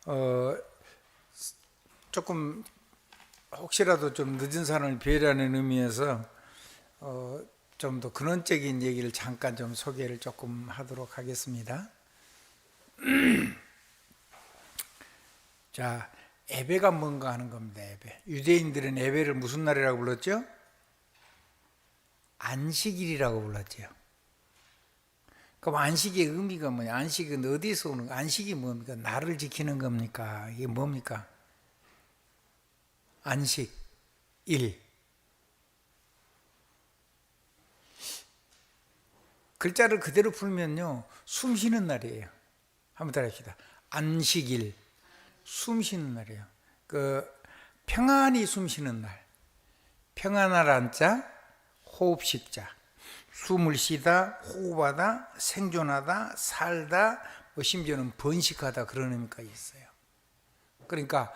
어, 조금 혹시라도 좀 늦은 사람을 배려하는 의미에서 좀 더 근원적인 얘기를 잠깐 좀 소개를 조금 하도록 하겠습니다. 자, 예배가 뭔가 하는 겁니다. 예배. 유대인들은 예배를 무슨 날이라고 불렀죠? 안식일이라고 불렀죠. 그럼 안식의 의미가 뭐냐? 안식은 어디서 오는 거? 안식이 뭡니까? 나를 지키는 겁니까? 이게 뭡니까? 안식, 일. 글자를 그대로 풀면요, 숨 쉬는 날이에요. 한번 따라합시다. 안식일, 숨 쉬는 날이에요. 평안히 숨 쉬는 날. 평안할 안자, 호흡식자. 숨을 쉬다, 호흡하다, 생존하다, 살다, 심지어는 번식하다, 그런 의미가 있어요. 그러니까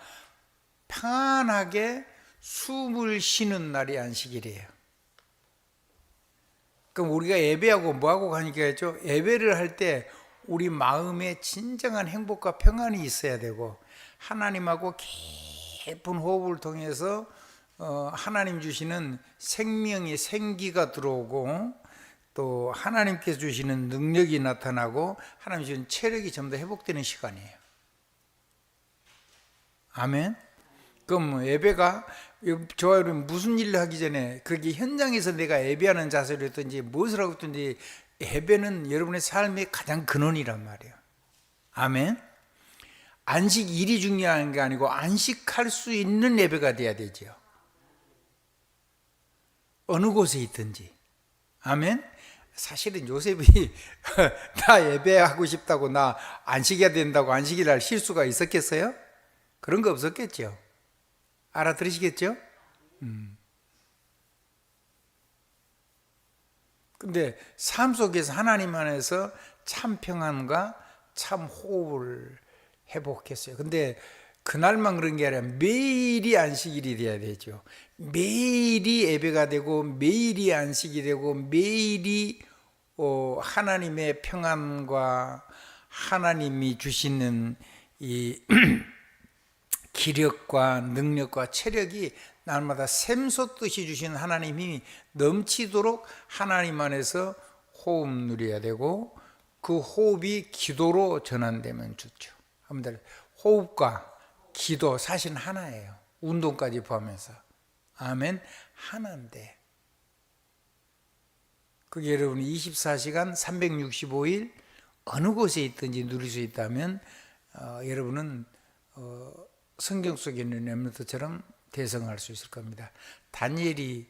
평안하게 숨을 쉬는 날이 안식일이에요. 그럼 우리가 예배하고 뭐하고 가니까 했죠? 예배를 할 때 우리 마음에 진정한 행복과 평안이 있어야 되고, 하나님하고 깊은 호흡을 통해서 하나님 주시는 생명의 생기가 들어오고, 또 하나님께서 주시는 능력이 나타나고, 하나님 주시는 체력이 전부 다 회복되는 시간이에요. 아멘. 그럼 예배가, 저와 여러분 무슨 일을 하기 전에, 그게 현장에서 내가 예배하는 자세로 했든지 무엇을 하고 있든지, 예배는 여러분의 삶의 가장 근원이란 말이에요. 아멘. 안식일이 중요한 게 아니고 안식할 수 있는 예배가 돼야 되죠. 어느 곳에 있든지. 아멘. 사실은 요셉이 나 예배하고 싶다고, 나 안식해야 된다고 안식일 쉴 수가 있었겠어요? 그런 거 없었겠죠. 알아들으시겠죠? 근데 삶 속에서 하나님 안에서 참 평안과 참 호흡을 회복했어요. 근데 그날만 그런 게 아니라 매일이 안식일이 돼야 되죠. 매일이 예배가 되고, 매일이 안식이 되고, 매일이 하나님의 평안과 하나님이 주시는 이 기력과 능력과 체력이 날마다 샘솟듯이 주신 하나님이 넘치도록 하나님 안에서 호흡 누려야 되고, 그 호흡이 기도로 전환되면 좋죠. 한번 호흡과 기도 사실 하나예요. 운동까지 포함해서. 아멘. 하나인데, 그게 여러분이 24시간 365일 어느 곳에 있든지 누릴 수 있다면 여러분은 성경 속에 있는 렘넌트처럼 대성할 수 있을 겁니다. 다니엘이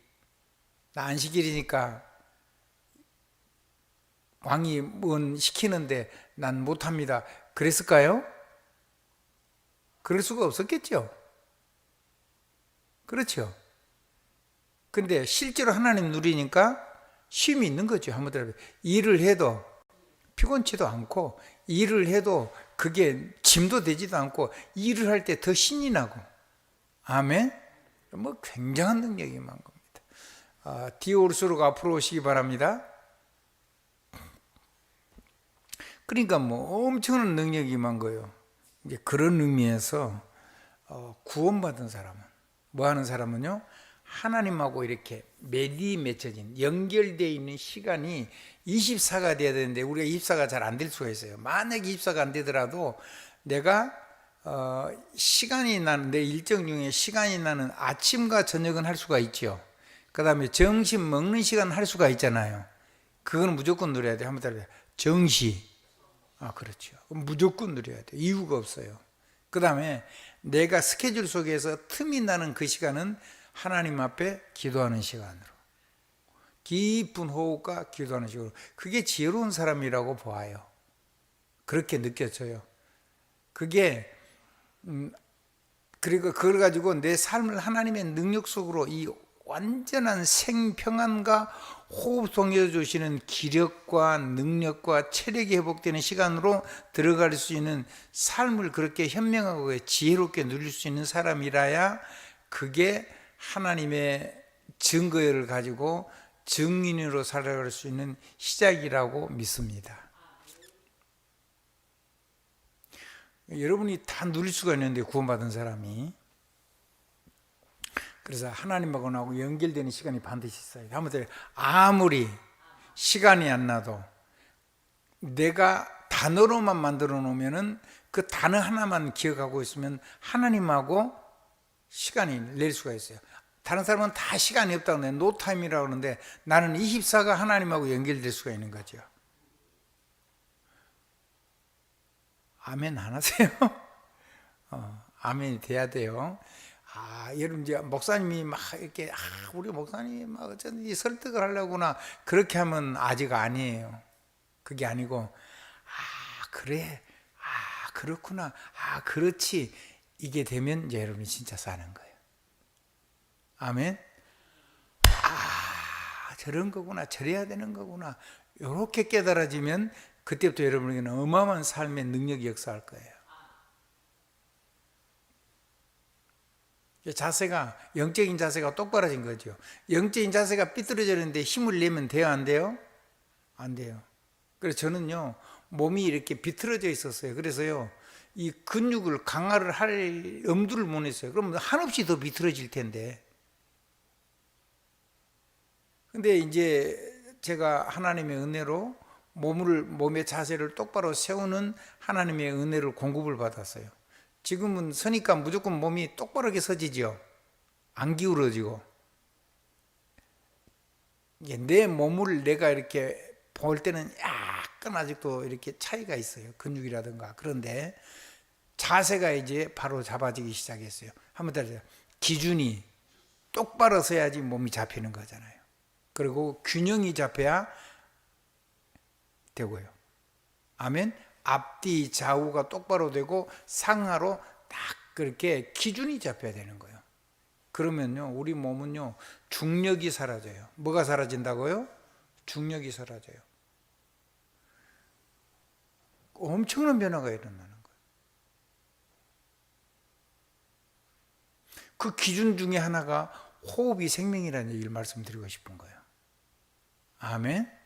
나 안식일이니까 왕이 뭔 시키는데 난 못합니다, 그랬을까요? 그럴 수가 없었겠죠. 그렇죠. 근데 실제로 하나님 누리니까 쉼이 있는 거죠. 한번 들어봐요. 일을 해도 피곤치도 않고, 일을 해도 그게 짐도 되지도 않고, 일을 할 때 더 신이 나고. 아멘. 뭐 굉장한 능력이 많은 겁니다. 뒤에 올수록 앞으로 오시기 바랍니다. 그러니까 뭐 엄청난 능력이 많은 거예요. 이제 그런 의미에서 구원받은 사람은, 뭐 하는 사람은요, 하나님하고 이렇게 매디 맺혀진, 연결되어 있는 시간이 24가 돼야 되는데, 우리가 24가 잘 안 될 수가 있어요. 만약에 24가 안 되더라도 내가 시간이 나는, 내 일정 중에 시간이 나는 아침과 저녁은 할 수가 있죠. 그 다음에 점심 먹는 시간 할 수가 있잖아요. 그거는 무조건 누려야 돼요. 한번 따라해요. 정시. 그렇죠. 무조건 누려야 돼요. 이유가 없어요. 그 다음에 내가 스케줄 속에서 틈이 나는 그 시간은 하나님 앞에 기도하는 시간으로, 깊은 호흡과 기도하는 시간으로, 그게 지혜로운 사람이라고 보아요. 그렇게 느껴져요. 그게 그리고 그걸 가지고 내 삶을 하나님의 능력 속으로, 이 완전한 생평안과 호흡 통해서 주시는 기력과 능력과 체력이 회복되는 시간으로 들어갈 수 있는 삶을 그렇게 현명하고 지혜롭게 누릴 수 있는 사람이라야, 그게 하나님의 증거를 가지고 증인으로 살아갈 수 있는 시작이라고 믿습니다. 여러분이 다 누릴 수가 있는데, 구원받은 사람이. 그래서 하나님하고 연결되는 시간이 반드시 있어요. 아무튼 아무리 시간이 안 나도 내가 단어로만 만들어 놓으면은 그 단어 하나만 기억하고 있으면 하나님하고 시간이 낼 수가 있어요. 다른 사람은 다 시간이 없다고 하는데 노타임이라고 하는데 나는 24가 하나님하고 연결될 수가 있는 거죠. 아멘 안 하세요? 아멘이 돼야 돼요. 여러분, 이제 목사님이 막 이렇게, 우리 목사님이 막 어쩐지 설득을 하려구나. 그렇게 하면 아직 아니에요. 그게 아니고, 그래. 그렇구나. 그렇지. 이게 되면 이제 여러분이 진짜 사는 거예요. 아멘. 저런 거구나. 저래야 되는 거구나. 이렇게 깨달아지면 그때부터 여러분에게는 어마어마한 삶의 능력이 역사할 거예요. 자세가, 영적인 자세가 똑바라진 거죠. 영적인 자세가 삐뚤어졌는데 힘을 내면 돼요, 안 돼요? 안 돼요. 그래서 저는요, 몸이 이렇게 비틀어져 있었어요. 그래서요, 이 근육을 강화를 할 엄두를 못 냈어요. 그러면 한없이 더 비틀어질 텐데. 근데 이제 제가 하나님의 은혜로 몸의 자세를 똑바로 세우는 하나님의 은혜를 공급을 받았어요. 지금은 서니까 무조건 몸이 똑바르게 서지죠. 안 기울어지고. 내 몸을 내가 이렇게 볼 때는 약간 아직도 이렇게 차이가 있어요. 근육이라든가. 그런데 자세가 이제 바로 잡아지기 시작했어요. 한번 따라해요. 기준이 똑바로 서야지 몸이 잡히는 거잖아요. 그리고 균형이 잡혀야 되고요. 아멘. 앞뒤 좌우가 똑바로 되고 상하로 딱 그렇게 기준이 잡혀야 되는 거예요. 그러면요, 우리 몸은요, 중력이 사라져요. 뭐가 사라진다고요? 중력이 사라져요. 엄청난 변화가 일어나는 거예요. 그 기준 중에 하나가 호흡이 생명이라는 얘기를 말씀드리고 싶은 거예요. 아멘.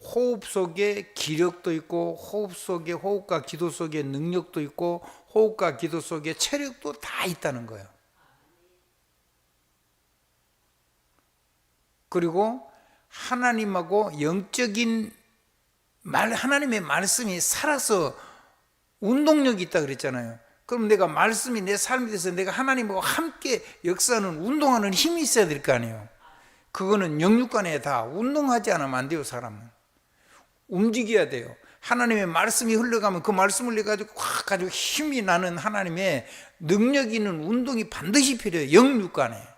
호흡 속에 기력도 있고, 호흡 속에, 호흡과 기도 속에 능력도 있고, 호흡과 기도 속에 체력도 다 있다는 거예요. 그리고 하나님하고 영적인 하나님의 말씀이 살아서 운동력이 있다 그랬잖아요. 그럼 내가 말씀이 내 삶에 대해서 내가 하나님하고 함께 역사하는 운동하는 힘이 있어야 될 거 아니에요. 그거는 영육간에 다 운동하지 않으면 안 돼요. 사람은 움직여야 돼요. 하나님의 말씀이 흘러가면 그 말씀을 내가지고 확 가지고 힘이 나는 하나님의 능력 있는 운동이 반드시 필요해요. 영육간에.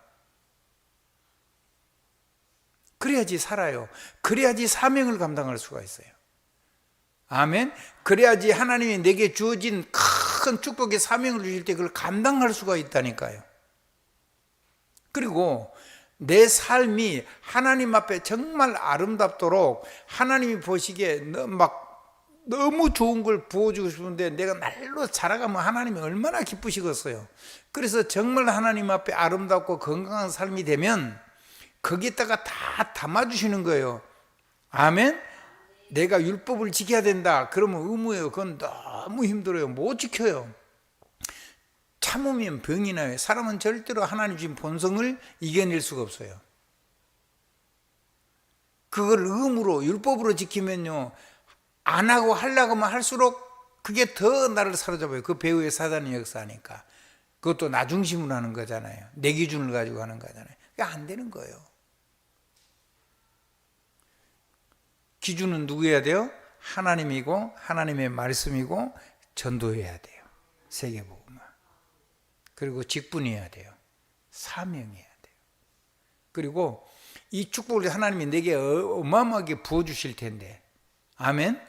그래야지 살아요. 그래야지 사명을 감당할 수가 있어요. 아멘. 그래야지 하나님이 내게 주어진 큰 축복의 사명을 주실 때 그걸 감당할 수가 있다니까요. 그리고 내 삶이 하나님 앞에 정말 아름답도록 하나님이 보시기에 너무 좋은 걸 부어주고 싶은데 내가 날로 자라가면 하나님이 얼마나 기쁘시겠어요. 그래서 정말 하나님 앞에 아름답고 건강한 삶이 되면 거기에다가 다 담아주시는 거예요. 아멘. 내가 율법을 지켜야 된다 그러면 의무예요. 그건 너무 힘들어요. 못 지켜요. 참으면 병이 나요. 사람은 절대로 하나님 주신 본성을 이겨낼 수가 없어요. 그걸 의무로 율법으로 지키면요, 안 하고 하려고 하면 할수록 그게 더 나를 사로잡아요. 그 배후에 사단이 역사하니까. 그것도 나 중심으로 하는 거잖아요. 내 기준을 가지고 하는 거잖아요. 그게 안 되는 거예요. 기준은 누구여야 돼요? 하나님이고 하나님의 말씀이고 전도해야 돼요. 세계복음화. 그리고 직분해야 돼요. 사명해야 돼요. 그리고 이 축복을 하나님이 내게 어마어마하게 부어주실 텐데, 아멘.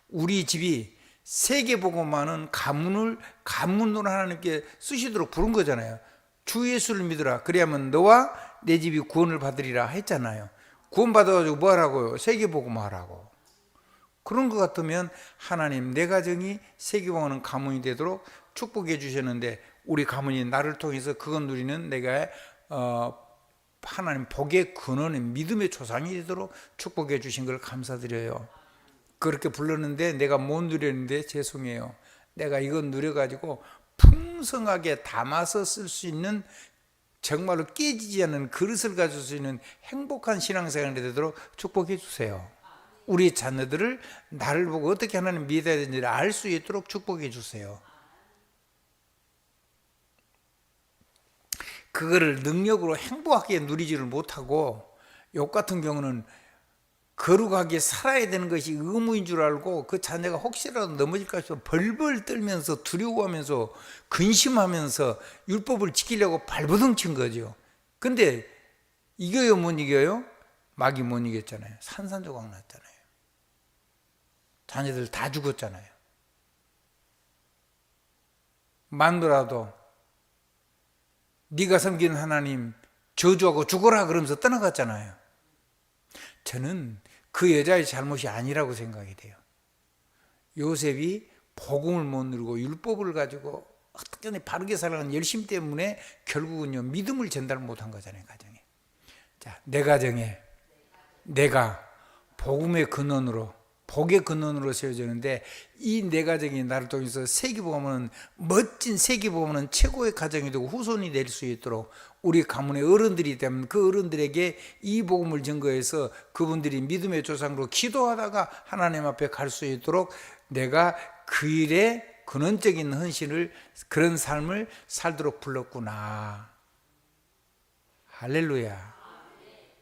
우리 집이 세계복음화는 가문으로 하나님께 쓰시도록 부른 거잖아요. 주 예수를 믿으라 그래야만 너와 내 집이 구원을 받으리라 했잖아요. 구원받아가지고 뭐 하라고요? 세계복음화하라고. 그런 것 같으면 하나님 내 가정이 세계복음화하는 가문이 되도록 축복해 주셨는데 우리 가문이 나를 통해서 그것 누리는 내가 하나님 복의 근원인 믿음의 조상이 되도록 축복해 주신 걸 감사드려요. 그렇게 불렀는데 내가 못 누렸는데 죄송해요. 내가 이건 누려가지고 풍성하게 담아서 쓸 수 있는, 정말로 깨지지 않는 그릇을 가질 수 있는 행복한 신앙생활이 되도록 축복해 주세요. 우리 자녀들을 나를 보고 어떻게 하나님 믿어야 되는지를 알 수 있도록 축복해 주세요. 그거를 능력으로 행복하게 누리지를 못하고, 욕 같은 경우는 거룩하게 살아야 되는 것이 의무인 줄 알고 그 자녀가 혹시라도 넘어질까 싶어 벌벌 떨면서 두려워하면서 근심하면서 율법을 지키려고 발버둥 친 거죠. 근데 이겨요, 못 이겨요? 막이 못 이겼잖아요. 산산조각 났잖아요. 자녀들 다 죽었잖아요. 마누라도 네가 섬기는 하나님 저주하고 죽어라 그러면서 떠나갔잖아요. 저는 그 여자의 잘못이 아니라고 생각이 돼요. 요셉이 복음을 못 누리고 율법을 가지고 어떻게 바르게 살아가는 열심 때문에 결국은요, 믿음을 전달 못한 거잖아요, 가정에. 자, 내 가정에 내가 복음의 근원으로, 복의 근원으로 세워지는데, 이 내 가정이 나를 통해서 세계복음은, 멋진 세계복음은 최고의 가정이 되고 후손이 될 수 있도록 우리 가문의 어른들이 되면 그 어른들에게 이 복음을 증거해서 그분들이 믿음의 조상으로 기도하다가 하나님 앞에 갈 수 있도록 내가 그 일에 근원적인 헌신을, 그런 삶을 살도록 불렀구나. 할렐루야.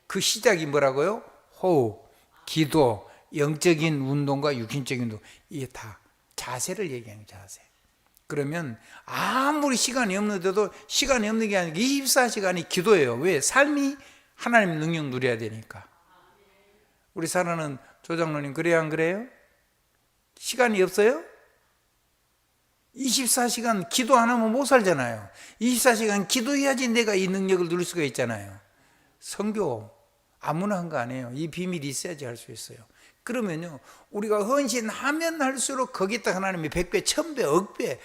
그 시작이 뭐라고요? 호흡, 기도, 영적인 운동과 육신적인 운동, 이게 다 자세를 얘기하는 자세. 그러면 아무리 시간이 없는데도, 시간이 없는 게 아니라 24시간이 기도예요. 왜? 삶이 하나님 능력 누려야 되니까. 우리 사랑하는 조장로님, 그래요 안 그래요? 시간이 없어요? 24시간 기도 안 하면 못 살잖아요. 24시간 기도해야지 내가 이 능력을 누릴 수가 있잖아요. 선교 아무나 한 거 아니에요. 이 비밀이 있어야지 할 수 있어요. 그러면요, 우리가 헌신하면 할수록 거기다 하나님이 100배, 1000배, 억배,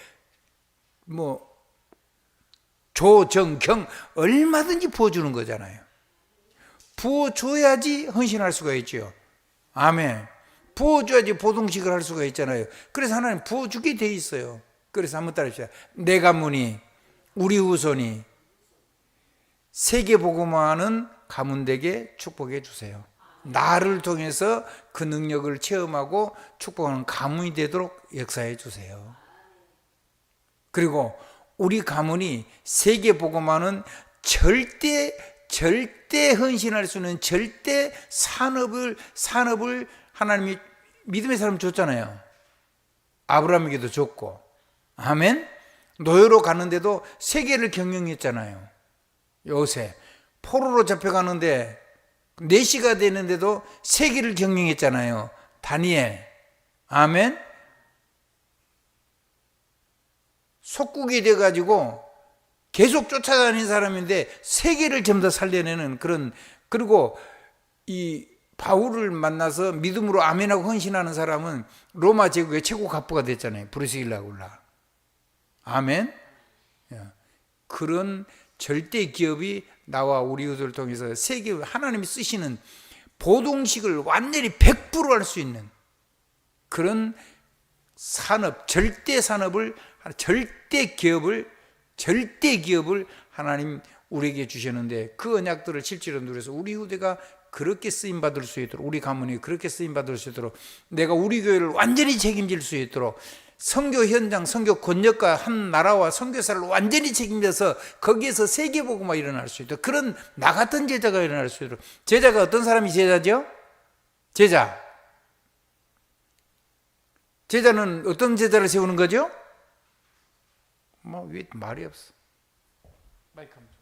조정경 얼마든지 부어주는 거잖아요. 부어줘야지 헌신할 수가 있죠. 아멘. 부어줘야지 보동식을 할 수가 있잖아요. 그래서 하나님 부어주게 돼 있어요. 그래서 한번 따라합시다. 내 가문이, 우리 후손이 세계복음화하는 가문 되게 축복해 주세요. 나를 통해서 그 능력을 체험하고 축복하는 가문이 되도록 역사해 주세요. 그리고 우리 가문이 세계복음화는 절대 헌신할 수 있는 절대 산업을 하나님이 믿음의 사람 줬잖아요. 아브라함에게도 줬고, 아멘. 노예로 가는데도 세계를 경영했잖아요. 요새 포로로 잡혀가는데 4시가 되는데도 세계를 경영했잖아요. 다니엘, 아멘. 속국이 돼가지고 계속 쫓아다니는 사람인데 세계를 전부 다 살려내는 그런, 그리고 이 바울을 만나서 믿음으로 아멘하고 헌신하는 사람은 로마 제국의 최고 갑부가 됐잖아요. 브루스길라 굴라. 아멘. 그런 절대 기업이 나와 우리 이웃을 통해서 세계 하나님이 쓰시는 보동식을 완전히 100% 할 수 있는 그런 산업, 절대 산업을, 절대 기업을 하나님 우리에게 주셨는데, 그 언약들을 실제로 누려서 우리 후대가 그렇게 쓰임 받을 수 있도록, 우리 가문이 그렇게 쓰임 받을 수 있도록, 내가 우리 교회를 완전히 책임질 수 있도록, 선교 현장, 선교 권역과 한 나라와 선교사를 완전히 책임져서 거기에서 세계복음화 일어날 수 있도록, 그런 나 같은 제자가 일어날 수 있도록. 제자가 어떤 사람이 제자죠? 제자는 어떤 제자를 세우는 거죠? 왜 말이 없어. 마이크 한번 줘.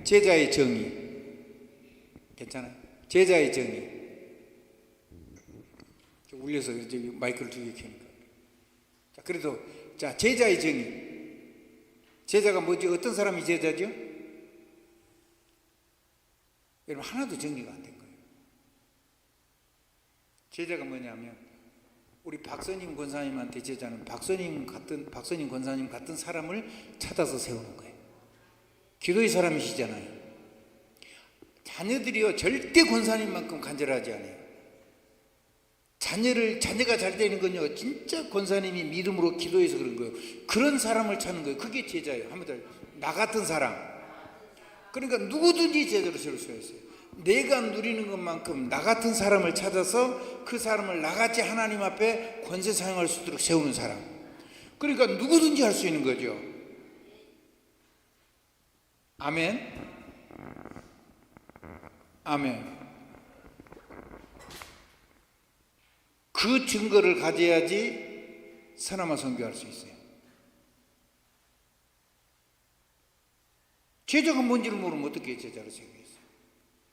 제자의 정의. 괜찮아요? 제자의 정의. 울려서 저기 마이크를 두 개 켜니까. 자, 그래도, 자, 제자의 정의. 제자가 뭐지? 어떤 사람이 제자죠? 여러분, 하나도 정리가 안 된 거예요. 제자가 뭐냐면, 우리 박선임 권사님한테 제자는 박선임 권사님 같은 사람을 찾아서 세우는 거예요. 기도의 사람이시잖아요. 자녀들이요 절대 권사님만큼 간절하지 않아요. 자녀가 잘 되는 건요 진짜 권사님이 믿음으로 기도해서 그런 거예요. 그런 사람을 찾는 거예요. 그게 제자예요. 한마디로 나 같은 사람. 그러니까 누구든지 제자로 세울 수 있어요. 내가 누리는 것만큼 나 같은 사람을 찾아서 그 사람을 나같이 하나님 앞에 권세 사용할 수 있도록 세우는 사람. 그러니까 누구든지 할 수 있는 거죠. 아멘. 아멘. 그 증거를 가져야지 서남아 선교할 수 있어요. 제자가 뭔지를 모르면 어떻게 제자를 세우겠어요?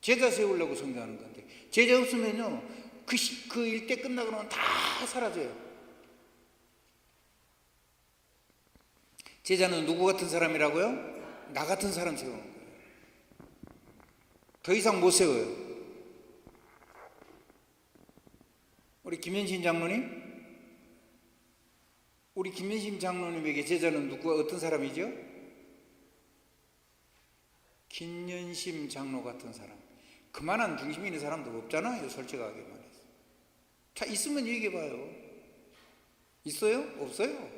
제자 세우려고 선교하는 건데 제자 없으면요 그 일대 끝나고 나면 다 사라져요. 제자는 누구 같은 사람이라고요? 나 같은 사람 세우는 거예요. 더 이상 못 세워요. 우리 김현신 장로님에게 제자는 어떤 사람이죠? 김연심 장로 같은 사람. 그만한 중심 있는 사람도 없잖아요. 솔직하게 말해서. 자, 있으면 얘기해봐요. 있어요? 없어요?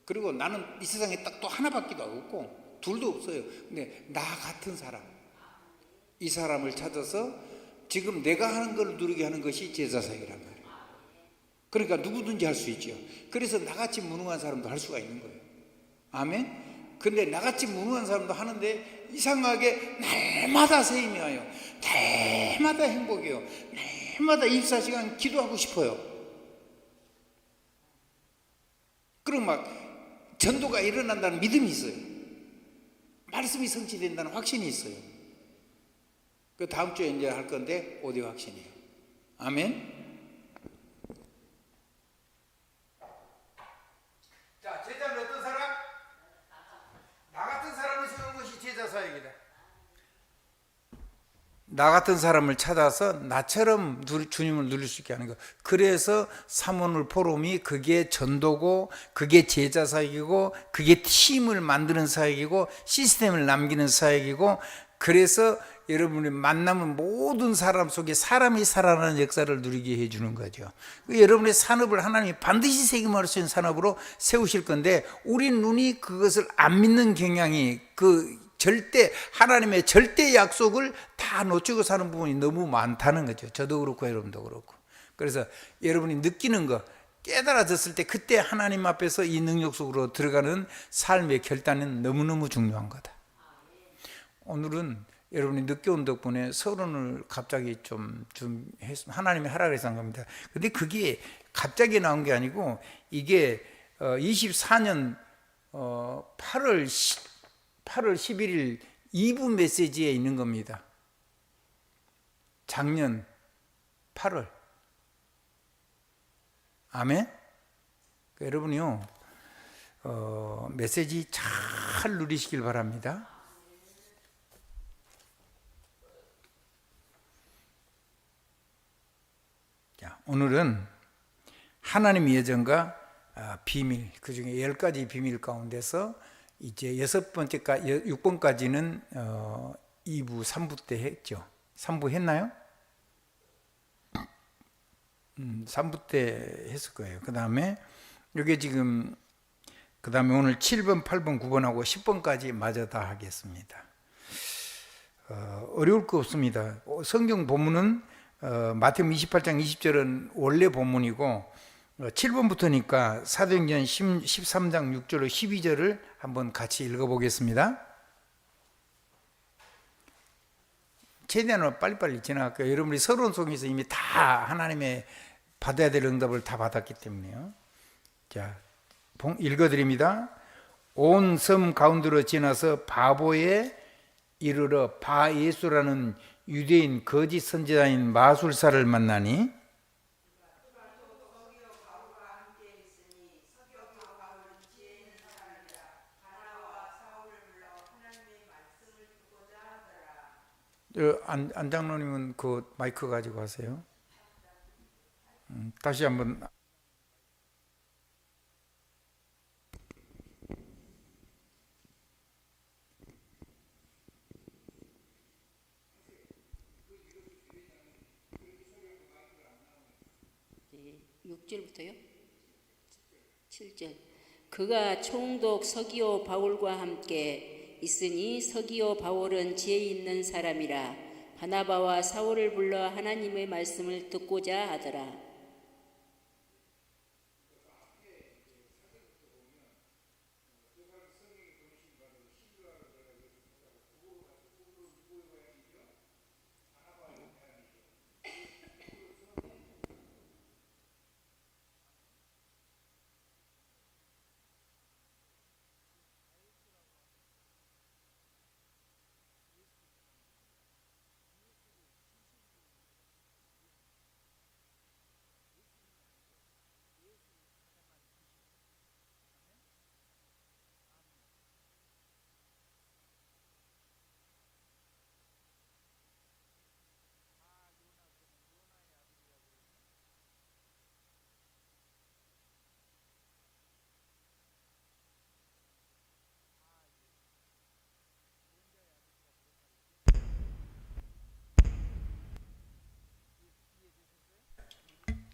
그리고 나는 이 세상에 딱 또 하나밖에도 없고 둘도 없어요. 근데 나 같은 사람, 이 사람을 찾아서 지금 내가 하는 걸 누리게 하는 것이 제자사역이란 말이에요. 그러니까 누구든지 할 수 있죠. 그래서 나같이 무능한 사람도 할 수가 있는 거예요. 아멘. 근데 나같이 무능한 사람도 하는데 이상하게 날마다 세임이 와요. 날마다 행복이에요. 날마다 24시간 기도하고 싶어요. 그럼 막 전도가 일어난다는 믿음이 있어요. 말씀이 성취된다는 확신이 있어요. 그 다음 주에 이제 할 건데 오디오 확신이에요. 아멘. 자, 제자는 어떤 사람? 나 같은 사람을 세우는 것이 제자 사역이다. 나 같은 사람을 찾아서 나처럼 주님을 누릴 수 있게 하는 것. 그래서 사모놀 포럼이 그게 전도고, 그게 제자 사역이고, 그게 팀을 만드는 사역이고, 시스템을 남기는 사역이고, 그래서 여러분이 만나면 모든 사람 속에 사람이 살아나는 역사를 누리게 해주는 거죠. 여러분의 산업을 하나님이 반드시 책임할 수 있는 산업으로 세우실 건데, 우리 눈이 그것을 안 믿는 경향이 하나님의 절대 약속을 다 놓치고 사는 부분이 너무 많다는 거죠. 저도 그렇고 여러분도 그렇고. 그래서 여러분이 느끼는 거, 깨달아졌을 때 그때 하나님 앞에서 이 능력 속으로 들어가는 삶의 결단은 너무너무 중요한 거다. 오늘은 여러분이 늦게 온 덕분에 서론을 갑자기 하나님이 하라 그래서 한 겁니다. 근데 그게 갑자기 나온 게 아니고 이게 24년 8월 11일 2부 메시지에 있는 겁니다. 작년 8월. 아멘? 여러분이요, 메시지 잘 누리시길 바랍니다. 자, 오늘은 하나님의 예정과 비밀, 그 중에 10가지 비밀 가운데서 이제 6번까지는 2부, 3부 때 했죠. 3부 했나요? 3부 때 했을 거예요. 그 다음에 이게 지금, 그 다음에 오늘 7번, 8번, 9번하고 10번까지 마저 다 하겠습니다. 어려울 거 없습니다. 성경 본문은 마태복음 28장 20절은 원래 본문이고 7번부터니까 사도행전 13장 6절로 12절을 한번 같이 읽어보겠습니다. 최대한 빨리빨리 지나갈게요. 여러분이 서론 속에서 이미 다 하나님의 받아야 될 응답을 다 받았기 때문에요. 자, 읽어드립니다. 온 섬 가운데로 지나서 바보에 이르러 바예수라는 유대인 거짓 선지자인 마술사를 만나니 안 장로님은 그 마이크 가지고 하세요. 다시 한번. 6절부터요? 7절. 그가 총독 서기오 바울과 함께 있으니 서기오 바울은 지혜 있는 사람이라 바나바와 사울을 불러 하나님의 말씀을 듣고자 하더라.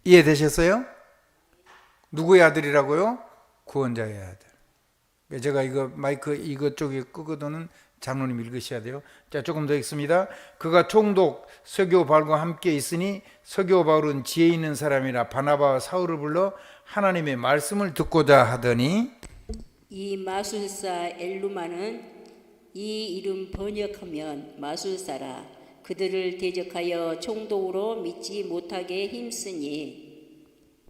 이해되셨어요? 누구의 아들이라고요? 구원자의 아들. 제가 이거 마이크 이것 쪽에 끄거든은 장로님 읽으셔야 돼요. 자, 조금 더 읽습니다. 그가 총독 서기오 바울과 함께 있으니 서기오 바울은 지혜 있는 사람이라 바나바와 사울을 불러 하나님의 말씀을 듣고자 하더니 이 마술사 엘루마는 이 이름 번역하면 마술사라. 그들을 대적하여 총독으로 믿지 못하게 힘쓰니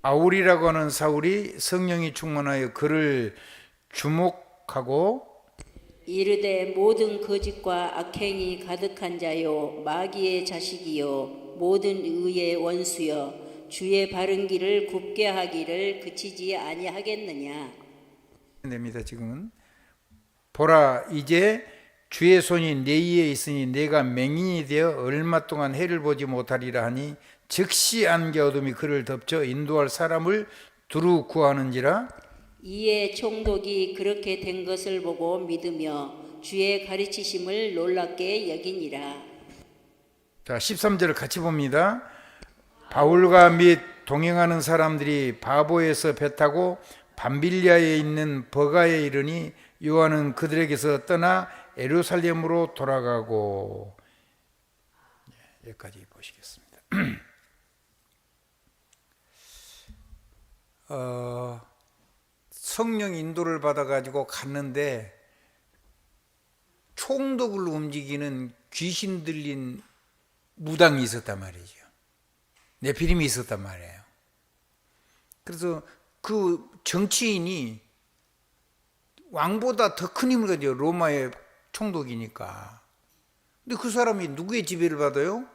바울이라고 하는 사울이 성령이 충만하여 그를 주목하고 이르되 모든 거짓과 악행이 가득한 자요 마귀의 자식이요 모든 의의 원수여 주의 바른 길을 굽게 하기를 그치지 아니하겠느냐. 됩니다. 지금은 보라 이제 주의 손이 내 위에 있으니 내가 맹인이 되어 얼마 동안 해를 보지 못하리라 하니 즉시 안개 어둠이 그를 덮쳐 인도할 사람을 두루 구하는지라. 이에 총독이 그렇게 된 것을 보고 믿으며 주의 가르치심을 놀랍게 여기니라. 자, 13절을 같이 봅니다. 바울과 및 동행하는 사람들이 바보에서 배 타고 밤빌리아에 있는 버가에 이르니 요한은 그들에게서 떠나 예루살렘으로 돌아가고. 여기까지 보시겠습니다. 성령 인도를 받아가지고 갔는데 총독을 움직이는 귀신 들린 무당이 있었단 말이죠. 네피림이 있었단 말이에요. 그래서 그 정치인이 왕보다 더 큰 힘을 가지고 로마의 총독이니까. 근데 그 사람이 누구의 지배를 받아요?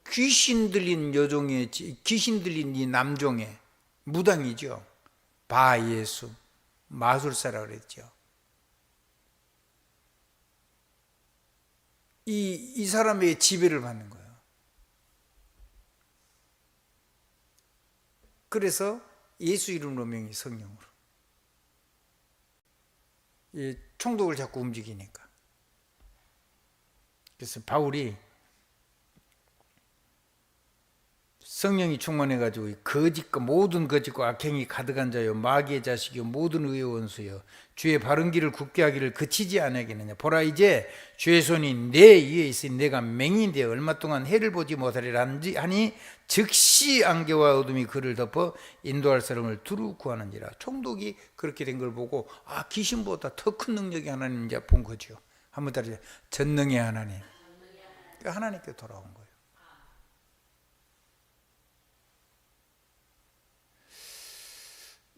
귀신 들린 여종의, 귀신 들린 이 남종의 무당이죠. 바예수, 마술사라고 그랬죠. 이 사람의 지배를 받는 거예요. 그래서 예수 이름으로 명의 성령으로. 이 총독을 자꾸 움직이니까. 그래서 바울이 성령이 충만해가지고 거짓과 모든 거짓과 악행이 가득한 자요 마귀의 자식이요 모든 의의 원수요 주의 바른 길을 굽게 하기를 그치지 아니하겠느냐. 보라 이제 주의 손이 내 위에 있으니 내가 맹인이 되어 얼마 동안 해를 보지 못하리라 하니 즉시 안개와 어둠이 그를 덮어 인도할 사람을 두루 구하는지라. 총독이 그렇게 된 걸 보고 아 귀신보다 더 큰 능력이 하나님 이제 본 거죠. 한번 따라서 전능의 하나님. 하나님께 돌아온 거예요.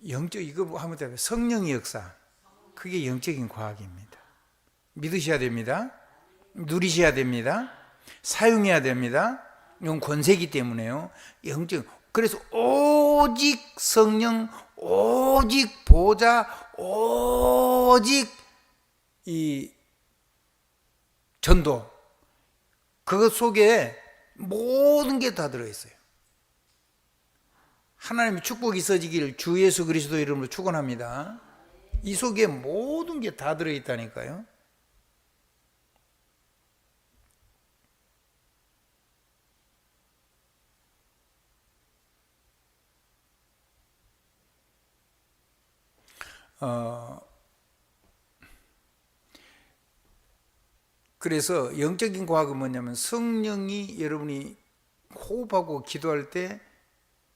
영적 이거 하면 돼요. 성령의 역사. 그게 영적인 과학입니다. 믿으셔야 됩니다. 누리셔야 됩니다. 사용해야 됩니다. 이건 권세기 때문에요. 영적. 그래서 오직 성령, 오직 보좌, 오직 이 전도. 그것 속에 모든 게 다 들어있어요. 하나님의 축복이 있어지기를 주 예수 그리스도 이름으로 축원합니다. 이 속에 모든 게 다 들어있다니까요. 그래서 영적인 과학은 뭐냐면 성령이 여러분이 호흡하고 기도할 때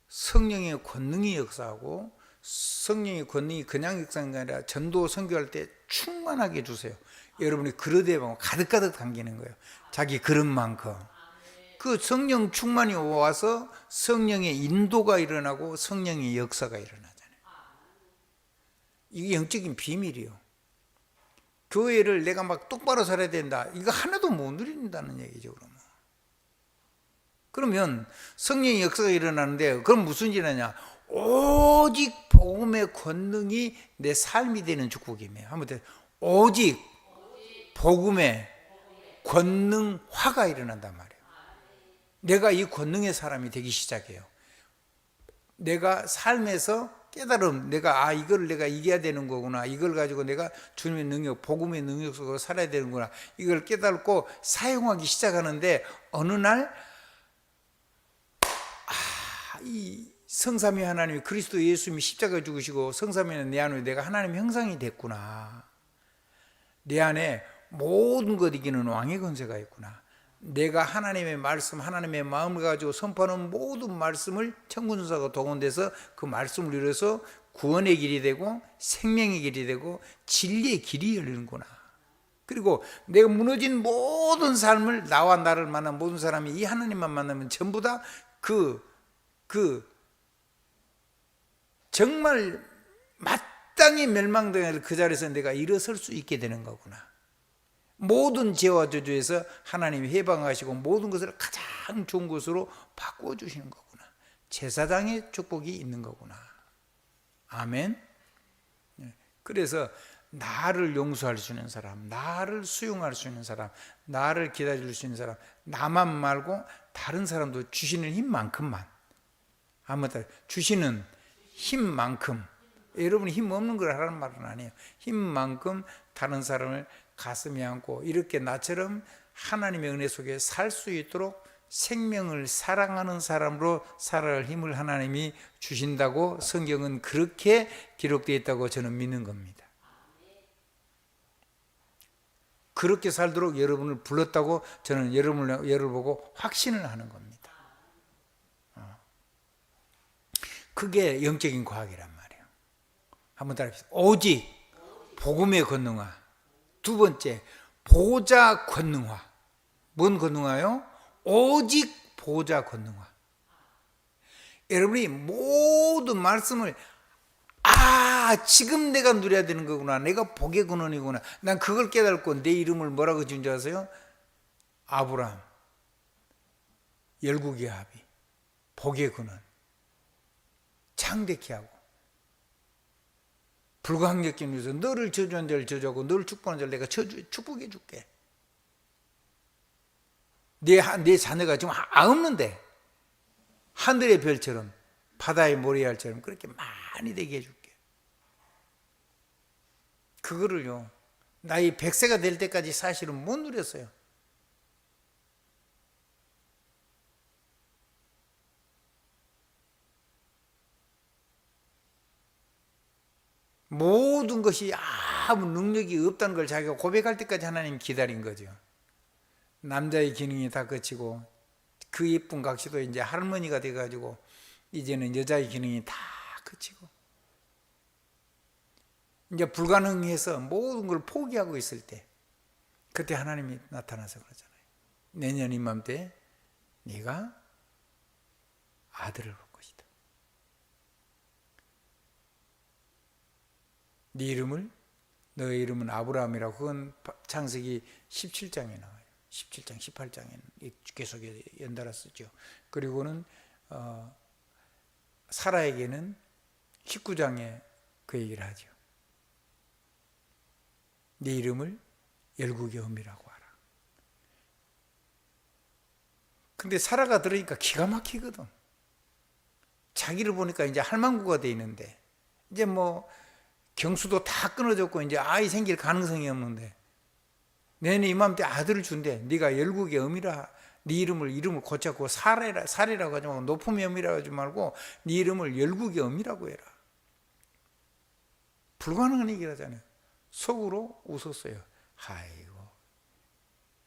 성령의 권능이 역사하고 성령의 권능이 그냥 역사하는 게 아니라 전도 선교할 때 충만하게 해주세요. 여러분이 그릇에 보면 가득가득 담기는 거예요. 자기 그릇만큼. 그 성령 충만이 와서 성령의 인도가 일어나고 성령의 역사가 일어나잖아요. 이게 영적인 비밀이요. 교회를 내가 막 똑바로 살아야 된다. 이거 하나도 못 누린다는 얘기죠, 그러면 성령의 역사가 일어나는데 그럼 무슨 일 하냐? 오직 복음의 권능이 내 삶이 되는 축복이에요. 한번 더. 오직 복음의 권능화가 일어난단 말이에요. 내가 이 권능의 사람이 되기 시작해요. 내가 삶에서 깨달음, 내가 이걸 내가 이겨야 되는 거구나. 이걸 가지고 내가 주님의 능력, 복음의 능력 속으로 살아야 되는구나. 이걸 깨닫고 사용하기 시작하는데 어느 날 이 성삼위 하나님이 그리스도 예수님이 십자가에 죽으시고 성삼위는 내 안에 내가 하나님의 형상이 됐구나. 내 안에 모든 것 이기는 왕의 권세가 있구나. 내가 하나님의 말씀, 하나님의 마음을 가지고 선포하는 모든 말씀을 천군천사가 동원돼서 그 말씀을 이뤄서 구원의 길이 되고 생명의 길이 되고 진리의 길이 열리는구나. 그리고 내가 무너진 모든 삶을 나와 나를 만난 모든 사람이 이 하나님만 만나면 전부 다 정말 마땅히 멸망당할 그 자리에서 내가 일어설 수 있게 되는 거구나. 모든 죄와 저주에서 하나님이 해방하시고 모든 것을 가장 좋은 것으로 바꿔주시는 거구나. 제사장의 축복이 있는 거구나. 아멘. 그래서 나를 용서할 수 있는 사람, 나를 수용할 수 있는 사람, 나를 기다릴 수 있는 사람, 나만 말고 다른 사람도 주시는 힘만큼만, 아무튼 주시는 힘만큼, 여러분이 힘 없는 걸 하라는 말은 아니에요. 힘만큼 다른 사람을 가슴에 안고 이렇게 나처럼 하나님의 은혜 속에 살 수 있도록 생명을 사랑하는 사람으로 살아갈 힘을 하나님이 주신다고 성경은 그렇게 기록되어 있다고 저는 믿는 겁니다. 그렇게 살도록 여러분을 불렀다고 저는 여러분을 보고 확신을 하는 겁니다. 그게 영적인 과학이란 말이에요. 한번 따라합시다. 오직 복음의 권능화. 두 번째, 보좌 권능화. 뭔 권능화요? 오직 보좌 권능화. 여러분이 모든 말씀을 지금 내가 누려야 되는 거구나. 내가 복의 근원이구나. 난 그걸 깨닫고 내 이름을 뭐라고 지은 줄 아세요? 아브라함, 열국의 합이, 복의 근원, 창대케 하고 불가항력적인 위해서 너를 저주한 자를 저주하고 너를 축복한 자를 내가 축복해 줄게. 내 자녀가 지금 없는데 하늘의 별처럼 바다의 모래알처럼 그렇게 많이 되게 해줄게. 그거를요, 나이 100세가 될 때까지 사실은 못 누렸어요. 모든 것이 아무 능력이 없다는 걸 자기가 고백할 때까지 하나님 기다린 거죠. 남자의 기능이 다 그치고 그 예쁜 각시도 이제 할머니가 돼가지고 이제는 여자의 기능이 다 그치고 이제 불가능해서 모든 걸 포기하고 있을 때 그때 하나님이 나타나서 그러잖아요. 내년 이맘때 네가 아들을 볼 것이다. 네 이름을, 너의 이름은 아브라함이라고. 그건 창세기 17장에 나와요. 17장, 18장에 계속 연달아 쓰죠. 그리고는 사라에게는 19장에 그 얘기를 하죠. 네 이름을 열국의 어미라고 하라. 근데 사라가 들으니까 기가 막히거든. 자기를 보니까 이제 할망구가 돼 있는데 이제 뭐 경수도 다 끊어졌고 이제 아이 생길 가능성이 없는데 내년 이맘때 아들을 준대. 네가 열국의 어미라. 네 이름을 고쳤고 사례라고 하지 말고 높음의 어미라고 하지 말고 네 이름을 열국의 어미라고 해라. 불가능한 얘기를 하잖아요. 속으로 웃었어요. 아이고,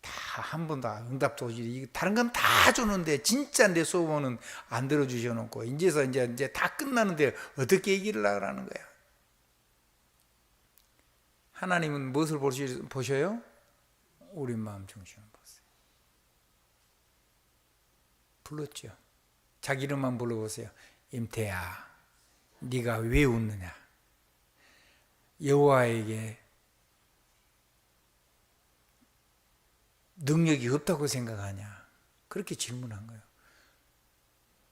다 한 번도 응답도 오지. 다른 건 다 주는데 진짜 내 소원은 안 들어주셔놓고 이제 다 끝나는데 어떻게 얘기를 하라는 거야. 하나님은 무엇을 보셔요? 우리 마음 중심을 보세요. 불렀죠. 자기 이름만 불러보세요. 임태야, 네가 왜 웃느냐? 여호와에게 능력이 없다고 생각하냐? 그렇게 질문한 거예요.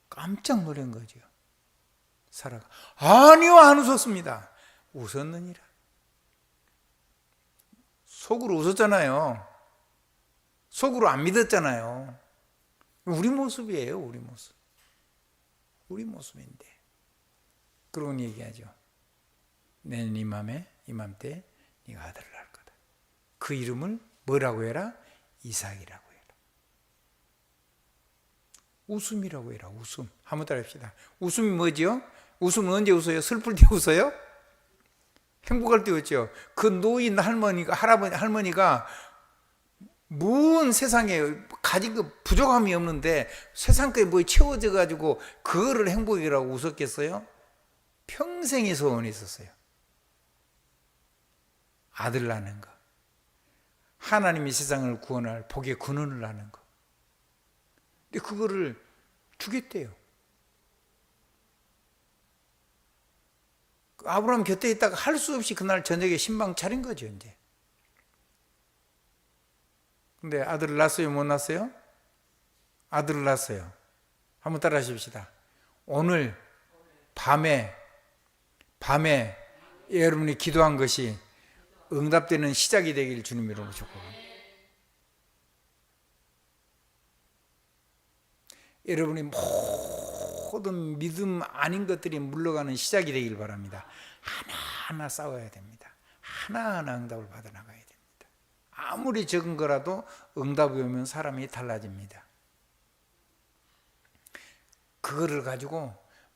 깜짝 놀란 거죠. 사라가 아니요, 안 웃었습니다. 웃었느니라. 속으로 웃었잖아요. 속으로 안 믿었잖아요. 우리 모습이에요. 우리 모습. 우리 모습인데. 그러고 얘기하죠. 내년 이맘때 네가 아들을 낳을 거다. 그 이름을 뭐라고 해라? 이삭이라고 해라. 웃음이라고 해라. 웃음. 한번 따라합시다. 웃음이 뭐죠? 웃음은 언제 웃어요? 슬플 때 웃어요? 행복할 때 웃죠. 그 노인 할머니가 무슨 세상에 가진 거 부족함이 없는데 세상 거에 뭐 채워져 가지고 그거를 행복이라고 웃었겠어요? 평생의 소원이 있었어요. 아들 낳는 거. 하나님이 세상을 구원할 복의 근원을 낳는 거. 근데 그거를 주겠대요. 아브라함 곁에 있다가 할 수 없이 그날 저녁에 신방 차린 거죠, 이제. 근데 아들을 낳았어요, 못 낳았어요? 아들을 낳았어요. 한번 따라 하십시다. 오늘 밤에 여러분이 기도한 것이 응답되는 시작이 되길 주님 이름으로 축복합니다. 여러분이 모든 믿음 아닌 것들이 물러가는 시작이 되길 바랍니다. 하나하나 싸워야 됩니다. 하나하나 응답을 받아나가야 됩니다. 아무리 적은 거라도 응답이 오면 사람이 달라집니다. 그거를 가지고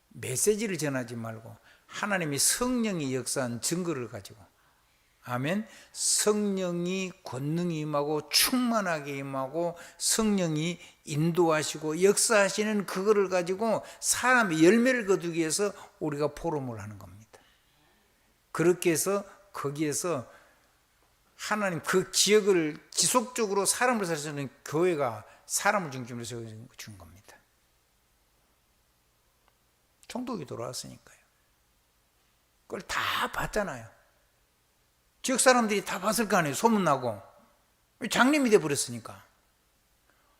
메시지를 전하지 말고 하나님이 성령이 역사한 증거를 가지고, 아멘, 성령이 권능이 임하고 충만하게 임하고 성령이 인도하시고 역사하시는 그거를 가지고 사람의 열매를 거두기 위해서 우리가 포럼을 하는 겁니다. 그렇게 해서 거기에서 하나님 그 지역을 지속적으로 사람을 살 수 있는 교회가 사람을 중심으로 세워준 겁니다. 총독이 돌아왔으니까요. 그걸 다 봤잖아요. 지역 사람들이 다 봤을 거 아니에요. 소문나고. 장님이 돼버렸으니까.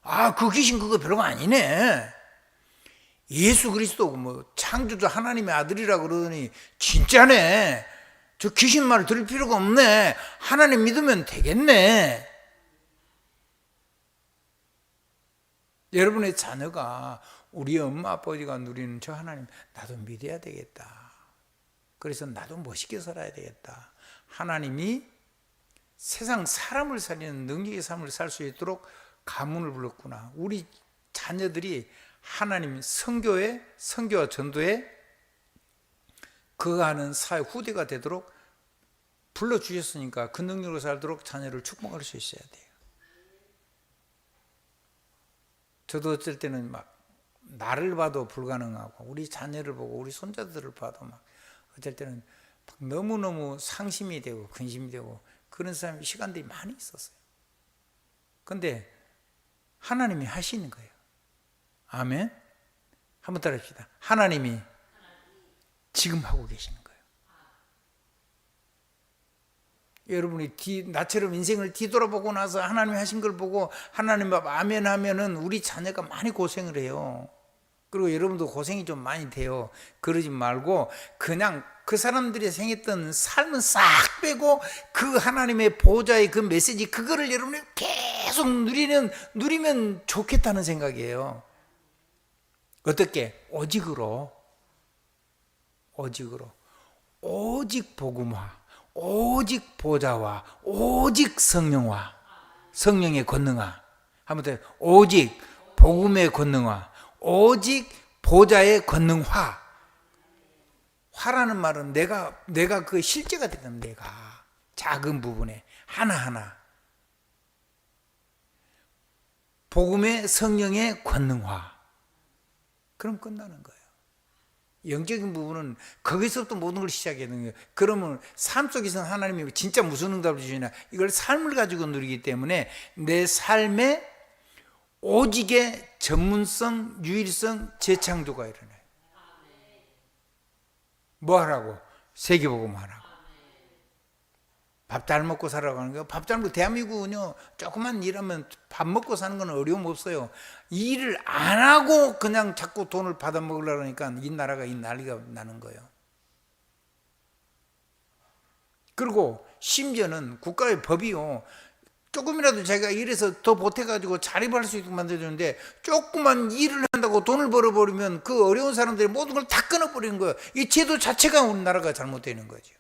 아, 그 귀신 그거 별거 아니네. 예수 그리스도 뭐 창조주 하나님의 아들이라고 그러더니 진짜네. 저 귀신 말을 들을 필요가 없네. 하나님 믿으면 되겠네. 여러분의 자녀가 우리 엄마 아버지가 누리는 저 하나님 나도 믿어야 되겠다. 그래서 나도 멋있게 살아야 되겠다. 하나님이 세상 사람을 살리는 능력의 삶을 살 수 있도록 가문을 불렀구나. 우리 자녀들이 하나님 선교와 전도에 거하는 사회 후대가 되도록 불러주셨으니까 그 능력으로 살도록 자녀를 축복할 수 있어야 돼요. 저도 어쩔 때는 막 나를 봐도 불가능하고 우리 자녀를 보고 우리 손자들을 봐도 막 어쩔 때는 너무너무 상심이 되고 근심이 되고 그런 시간들이 많이 있었어요. 그런데 하나님이 하시는 거예요. 아멘. 한번 따라합시다. 하나님이 지금 하고 계시는 거예요. 여러분이 나처럼 인생을 뒤돌아보고 나서 하나님이 하신 걸 보고 하나님 아멘 하면은 우리 자녀가 많이 고생을 해요. 그리고 여러분도 고생이 좀 많이 돼요. 그러지 말고 그냥 그 사람들이 생했던 삶은 싹 빼고 그 하나님의 보좌의 그 메시지 그거를 여러분이 계속 누리면 좋겠다는 생각이에요. 어떻게? 오직으로 오직 복음화, 오직 보좌와 오직 성령의 권능화. 한번 더 오직 복음의 권능화, 오직 보좌의 권능화. 화라는 말은 내가 그 실제가 되는, 내가 작은 부분에 하나하나 복음의 성령의 권능화, 그럼 끝나는 거예요. 영적인 부분은 거기서부터 모든 걸 시작해야 되는 거예요. 그러면 삶 속에서는 하나님이 진짜 무슨 응답을 주시냐, 이걸 삶을 가지고 누리기 때문에 내 삶에 오직의 전문성, 유일성, 재창조가 일어나요. 뭐 하라고? 세계복음 하라고. 밥 잘 먹고 살아가고 하는 거예요. 밥 잘 먹고, 대한민국은요, 조금만 일하면 밥 먹고 사는 건 어려움 없어요. 일을 안 하고 그냥 자꾸 돈을 받아 먹으려고 하니까 이 나라가 이 난리가 나는 거예요. 그리고 심지어는 국가의 법이요, 조금이라도 자기가 일해서 더 보태가지고 자립할 수 있도록 만들어주는데, 조금만 일을 한다고 돈을 벌어버리면 그 어려운 사람들이 모든 걸 다 끊어버리는 거예요. 이 제도 자체가 우리나라가 잘못되는 거죠.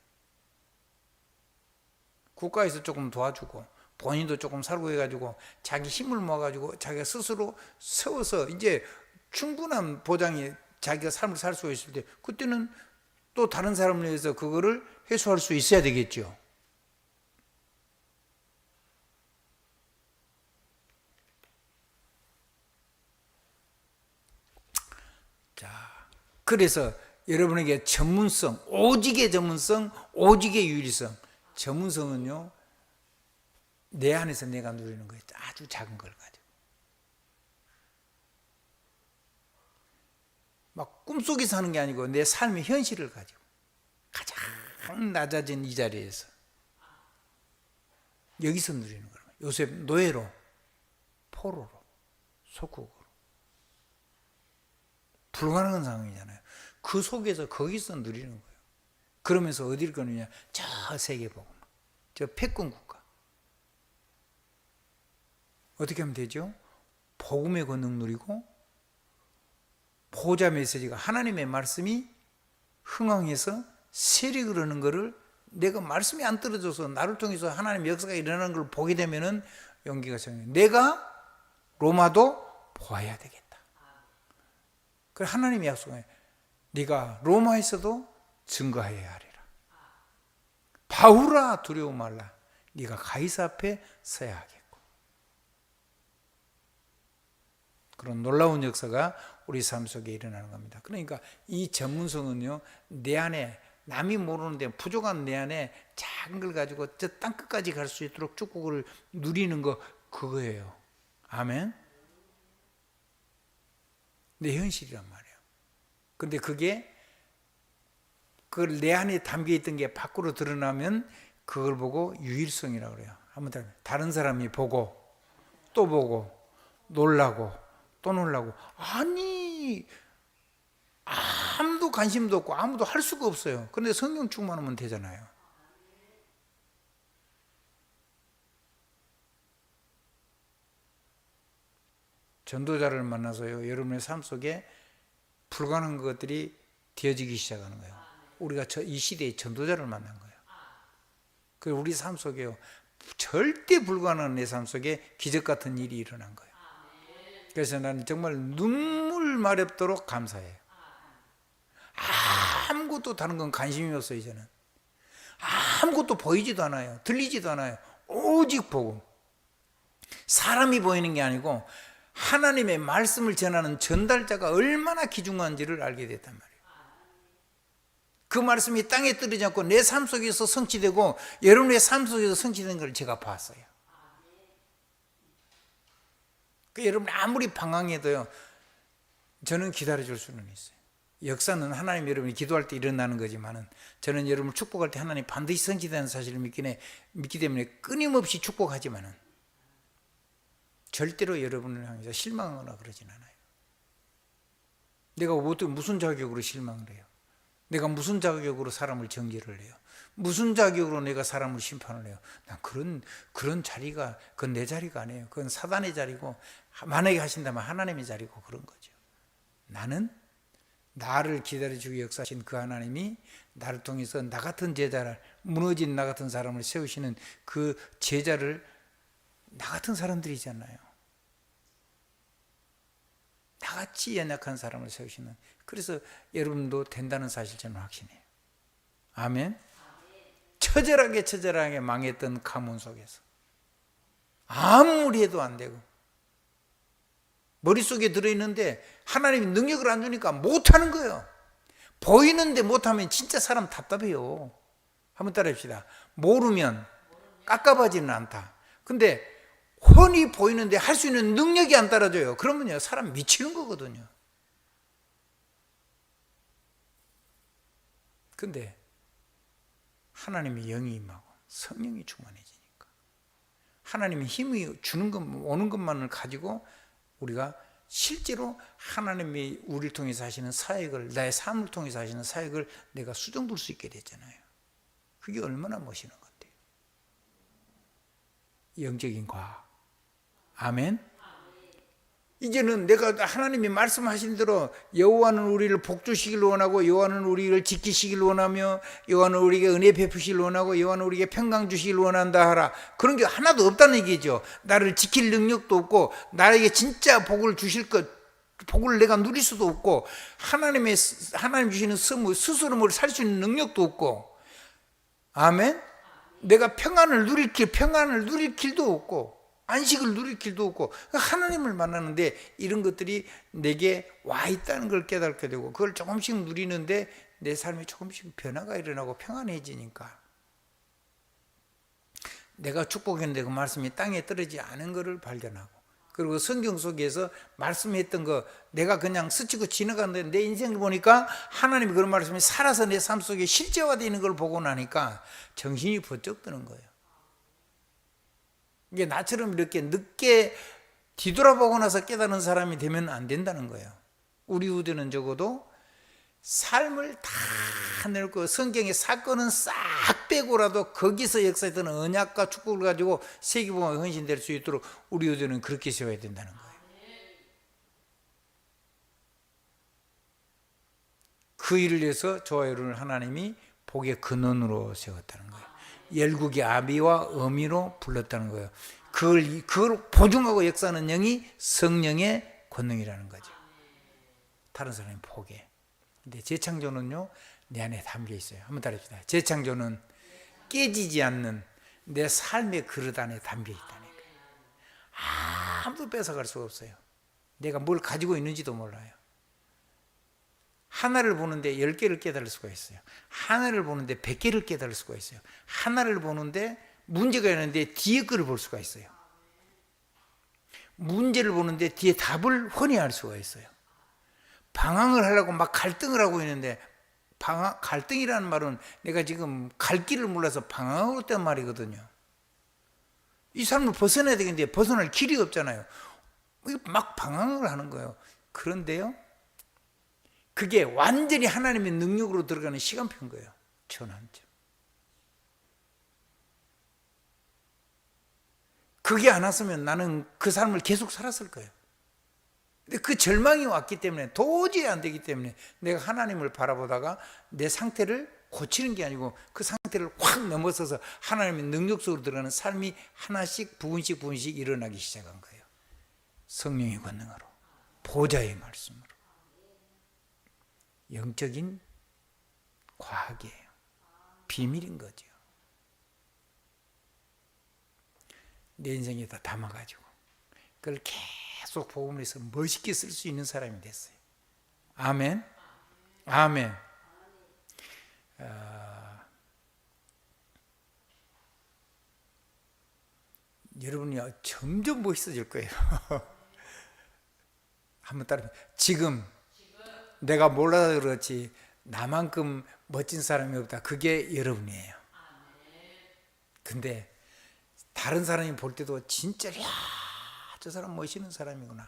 국가에서 조금 도와주고 본인도 조금 살고 해가지고 자기 힘을 모아가지고 자기가 스스로 세워서 이제 충분한 보장이 자기가 삶을 살 수 있을 때, 그때는 또 다른 사람을 위해서 그거를 해소할 수 있어야 되겠죠. 자, 그래서 여러분에게 전문성, 오직의 전문성, 오직의 유일성. 전문성은요, 내 안에서 내가 누리는 거예요. 아주 작은 걸 가지고. 막 꿈속에서 하는 게 아니고 내 삶의 현실을 가지고 가장 낮아진 이 자리에서 여기서 누리는 거예요. 요새 노예로, 포로로, 속국으로 불가능한 상황이잖아요. 그 속에서 거기서 누리는 거예요. 그러면서 어디를 가느냐? 저 세계복음, 저 패권 국가. 어떻게 하면 되죠? 복음의 권능 누리고, 보호자 메시지가, 하나님의 말씀이 흥황해서 세력을 하는 거를, 내가 말씀이 안 떨어져서 나를 통해서 하나님의 역사가 일어나는 걸 보게 되면은 용기가 생겨요. 내가 로마도 보아야 되겠다. 그래, 하나님이 약속해요. 네가 로마에서도 증거해야 하리라. 바울아, 두려워 말라. 네가 가이사 앞에 서야 하겠고. 그런 놀라운 역사가 우리 삶 속에 일어나는 겁니다. 그러니까 이 전문성은요, 내 안에, 남이 모르는데 부족한 내 안에 작은 걸 가지고 저 땅끝까지 갈 수 있도록 축복을 누리는 거, 그거예요. 아멘. 내 현실이란 말이에요. 근데 그게, 그걸 내 안에 담겨있던 게 밖으로 드러나면 그걸 보고 유일성이라고 그래요. 한번 다른 사람이 보고 또 보고 놀라고 또 놀라고, 아니 아무도 관심도 없고 아무도 할 수가 없어요. 그런데 성령 충만하면 되잖아요. 전도자를 만나서요, 여러분의 삶 속에 불가능한 것들이 되어지기 시작하는 거예요. 우리가 이 시대에 전도자를 만난 거예요. 그리고 우리 삶 속에요, 절대 불가능한 내 삶 속에 기적 같은 일이 일어난 거예요. 그래서 나는 정말 눈물 마렵도록 감사해요. 아무것도 다른 건 관심이 없어요. 이제는 아무것도 보이지도 않아요. 들리지도 않아요. 오직 복음. 사람이 보이는 게 아니고 하나님의 말씀을 전하는 전달자가 얼마나 귀중한지를 알게 됐단 말이에요. 그 말씀이 땅에 떨어지지 않고 내 삶 속에서 성취되고 여러분의 삶 속에서 성취된 걸 제가 봤어요. 여러분 아무리 방황해도요, 저는 기다려줄 수는 있어요. 역사는 하나님 여러분이 기도할 때 일어나는 거지만은, 저는 여러분을 축복할 때 하나님 반드시 성취되는 사실을 믿기 때문에 끊임없이 축복하지만은 절대로 여러분을 향해서 실망하거나 그러진 않아요. 내가 무슨 자격으로 실망을 해요? 내가 무슨 자격으로 사람을 정죄를 해요? 무슨 자격으로 내가 사람을 심판을 해요? 난 그런 자리가, 그건 내 자리가 아니에요. 그건 사단의 자리고, 만약에 하신다면 하나님의 자리고, 그런 거죠. 나는 나를 기다려주고 역사하신 그 하나님이 나를 통해서 나 같은 제자를, 무너진 나 같은 사람을 세우시는 그 제자를, 나 같은 사람들이잖아요. 나같이 연약한 사람을 세우시는, 그래서 여러분도 된다는 사실 저는 확신해요. 아멘. 처절하게 망했던 가문 속에서 아무리 해도 안 되고 머릿속에 들어있는데 하나님이 능력을 안 주니까 못하는 거예요. 보이는데 못하면 진짜 사람 답답해요. 한번 따라합시다. 모르면 깝깝하지는 않다. 근데 훤히 보이는데 할 수 있는 능력이 안 따라줘요. 그러면요, 사람 미치는 거거든요. 근데 하나님의 영이 임하고 성령이 충만해지니까 하나님의 힘이 주는 것, 오는 것만을 가지고 우리가 실제로 하나님이 우리를 통해서 하시는 사역을, 나의 삶을 통해서 하시는 사역을 내가 수정둘 수 있게 됐잖아요. 그게 얼마나 멋있는 건데요. 영적인 과학. 아멘. 이제는 내가 하나님이 말씀하신 대로 여호와는 우리를 복주시길 원하고 여호와는 우리를 지키시길 원하며 여호와는 우리에게 은혜 베푸시길 원하고 여호와는 우리에게 평강 주시길 원한다 하라. 그런 게 하나도 없다는 얘기죠. 나를 지킬 능력도 없고 나에게 진짜 복을 주실 것, 복을 내가 누릴 수도 없고 하나님 주시는 스스로 뭘 살 수 있는 능력도 없고, 아멘. 내가 평안을 누릴 길도 없고 안식을 누릴 길도 없고 하나님을 만나는데 이런 것들이 내게 와 있다는 걸 깨닫게 되고 그걸 조금씩 누리는데 내 삶에 조금씩 변화가 일어나고 평안해지니까 내가 축복했는데 그 말씀이 땅에 떨어지지 않은 것을 발견하고, 그리고 성경 속에서 말씀했던 거 내가 그냥 스치고 지나갔는데 내 인생을 보니까 하나님이 그런 말씀이 살아서 내 삶 속에 실제화되는 걸 보고 나니까 정신이 번쩍 드는 거예요. 이게 나처럼 이렇게 늦게 뒤돌아보고 나서 깨닫는 사람이 되면 안 된다는 거예요. 우리 후대는 적어도 삶을 다 늙고 성경의 사건은 싹 빼고라도 거기서 역사했던 언약과 축복을 가지고 세계복음에 헌신될 수 있도록 우리 후대는 그렇게 세워야 된다는 거예요. 그 일을 위해서 저와 여러분을 하나님이 복의 근원으로 세웠다는 거예요. 열국의 아비와 어미로 불렀다는 거예요. 그걸 보증하고 역사하는 영이 성령의 권능이라는 거죠. 다른 사람이 포기해. 근데 재창조는요, 내 안에 담겨 있어요. 한번 따라합시다. 재창조는 깨지지 않는 내 삶의 그릇 안에 담겨 있다는 거예요. 아무도 뺏어갈 수가 없어요. 내가 뭘 가지고 있는지도 몰라요. 하나를 보는데 10개를 깨달을 수가 있어요. 하나를 보는데 100개를 깨달을 수가 있어요. 하나를 보는데 문제가 있는데 뒤에 거를 볼 수가 있어요. 문제를 보는데 뒤에 답을 훤히 알 수가 있어요. 방황을 하려고 막 갈등을 하고 있는데, 갈등이라는 말은 내가 지금 갈 길을 몰라서 방황하고 있단 말이거든요. 이 삶을 벗어나야 되겠는데 벗어날 길이 없잖아요. 막 방황을 하는 거예요. 그런데요, 그게 완전히 하나님의 능력으로 들어가는 시간표인 거예요. 전환점. 그게 안 왔으면 나는 그 삶을 계속 살았을 거예요. 근데 그 절망이 왔기 때문에, 도저히 안 되기 때문에 내가 하나님을 바라보다가 내 상태를 고치는 게 아니고 그 상태를 확 넘어서서 하나님의 능력 속으로 들어가는 삶이 하나씩 부분씩 일어나기 시작한 거예요. 성령의 권능으로, 보좌의 말씀으로. 영적인 과학이에요. 비밀인 거죠. 내 인생에다 담아가지고 그걸 계속 복음을 해서 멋있게 쓸 수 있는 사람이 됐어요. 아멘. 아멘. 여러분이 점점 멋있어질 거예요. 한번 따라. 지금 내가 몰라서 그렇지 나만큼 멋진 사람이 없다. 그게 여러분이에요. 근데 다른 사람이 볼 때도 진짜, 야, 저 사람 멋있는 사람이구나.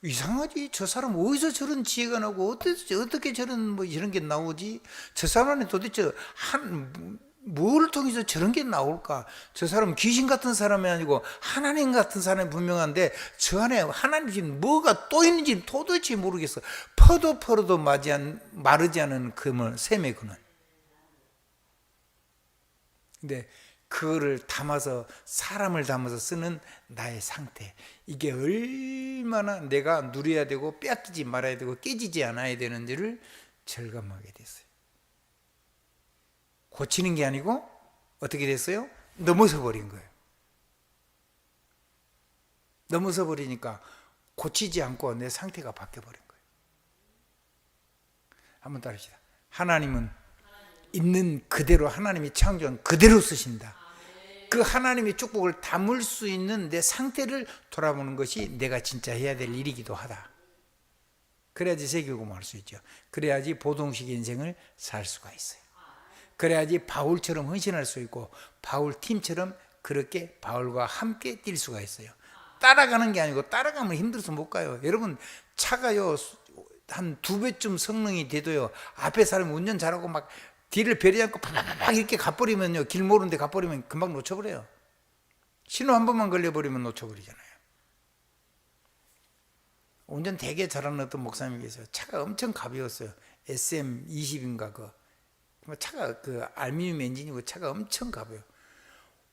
이상하지? 저 사람 어디서 저런 지혜가 나고 어떻게 저런 이런 게 나오지? 저 사람은 도대체 뭘 통해서 저런 게 나올까? 저 사람은 귀신 같은 사람이 아니고 하나님 같은 사람이 분명한데 저 안에 하나님 지금 뭐가 또 있는지 도대체 모르겠어. 퍼도 마르지 않은 샘의 근원. 근데 그거를 담아서, 사람을 담아서 쓰는 나의 상태, 이게 얼마나 내가 누려야 되고 빼앗기지 말아야 되고 깨지지 않아야 되는지를 절감하게 됐어요. 고치는 게 아니고 어떻게 됐어요? 넘어서 버린 거예요. 넘어서 버리니까 고치지 않고 내 상태가 바뀌어 버린 거예요. 한번 따르시다. 하나님은 있는 그대로, 하나님이 창조한 그대로 쓰신다. 그 하나님의 축복을 담을 수 있는 내 상태를 돌아보는 것이 내가 진짜 해야 될 일이기도 하다. 그래야지 세계복음을 할 수 있죠. 그래야지 보동식 인생을 살 수가 있어요. 그래야지 바울처럼 헌신할 수 있고 바울 팀처럼 그렇게 바울과 함께 뛸 수가 있어요. 따라가는 게 아니고, 따라가면 힘들어서 못 가요. 여러분, 차가요 한 2배쯤 성능이 돼도요, 앞에 사람이 운전 잘하고 막 뒤를 배리지 않고 팍팍팍 이렇게 가버리면요, 길 모르는데 가버리면 금방 놓쳐버려요. 신호 한 번만 걸려버리면 놓쳐버리잖아요. 운전 되게 잘하는 어떤 목사님이 계세요. 차가 엄청 가벼웠어요. SM20인가 차가 그 알루미늄 엔진이고 차가 엄청 가벼워요.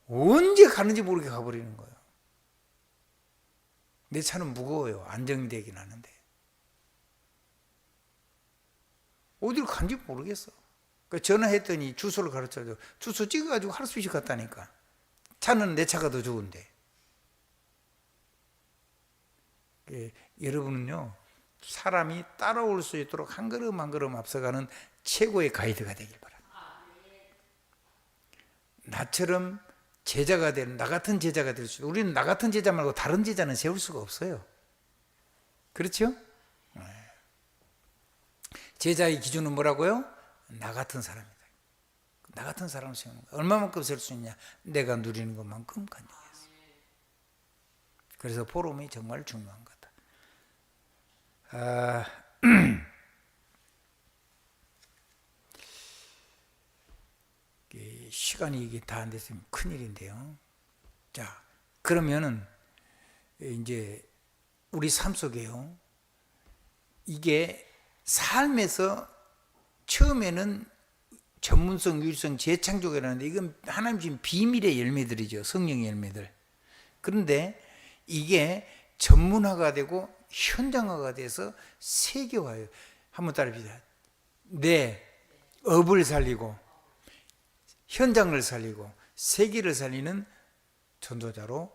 언제 가는지 모르게 가버리는 거예요. 내 차는 무거워요. 안정되긴 하는데 어디로 간지 모르겠어. 전화했더니 주소를 가르쳐줘. 주소 찍어가지고 할 수 있이 갔다니까. 차는 내 차가 더 좋은데. 여러분은요, 사람이 따라올 수 있도록 한 걸음 한 걸음 앞서가는 최고의 가이드가 되길 바랍니다. 나처럼 제자가 되는, 나 같은 제자가 될 수 있도록. 우리는 나 같은 제자 말고 다른 제자는 세울 수가 없어요. 그렇죠? 제자의 기준은 뭐라고요? 나 같은 사람이다. 나 같은 사람을 세우는 거야. 얼마만큼 세울 수 있냐? 내가 누리는 것만큼 간증해서. 그래서 포럼이 정말 중요한 거다. 시간이 이게 다 안 됐으면 큰일인데요. 자, 그러면은 이제 우리 삶 속에요, 이게 삶에서 처음에는 전문성, 유일성, 재창조라는데 이건 하나님 주신 비밀의 열매들이죠. 성령의 열매들. 그런데 이게 전문화가 되고 현장화가 돼서 세계화예요. 한번 따라합시다. 내 업을 살리고 현장을 살리고 세계를 살리는 전도자로,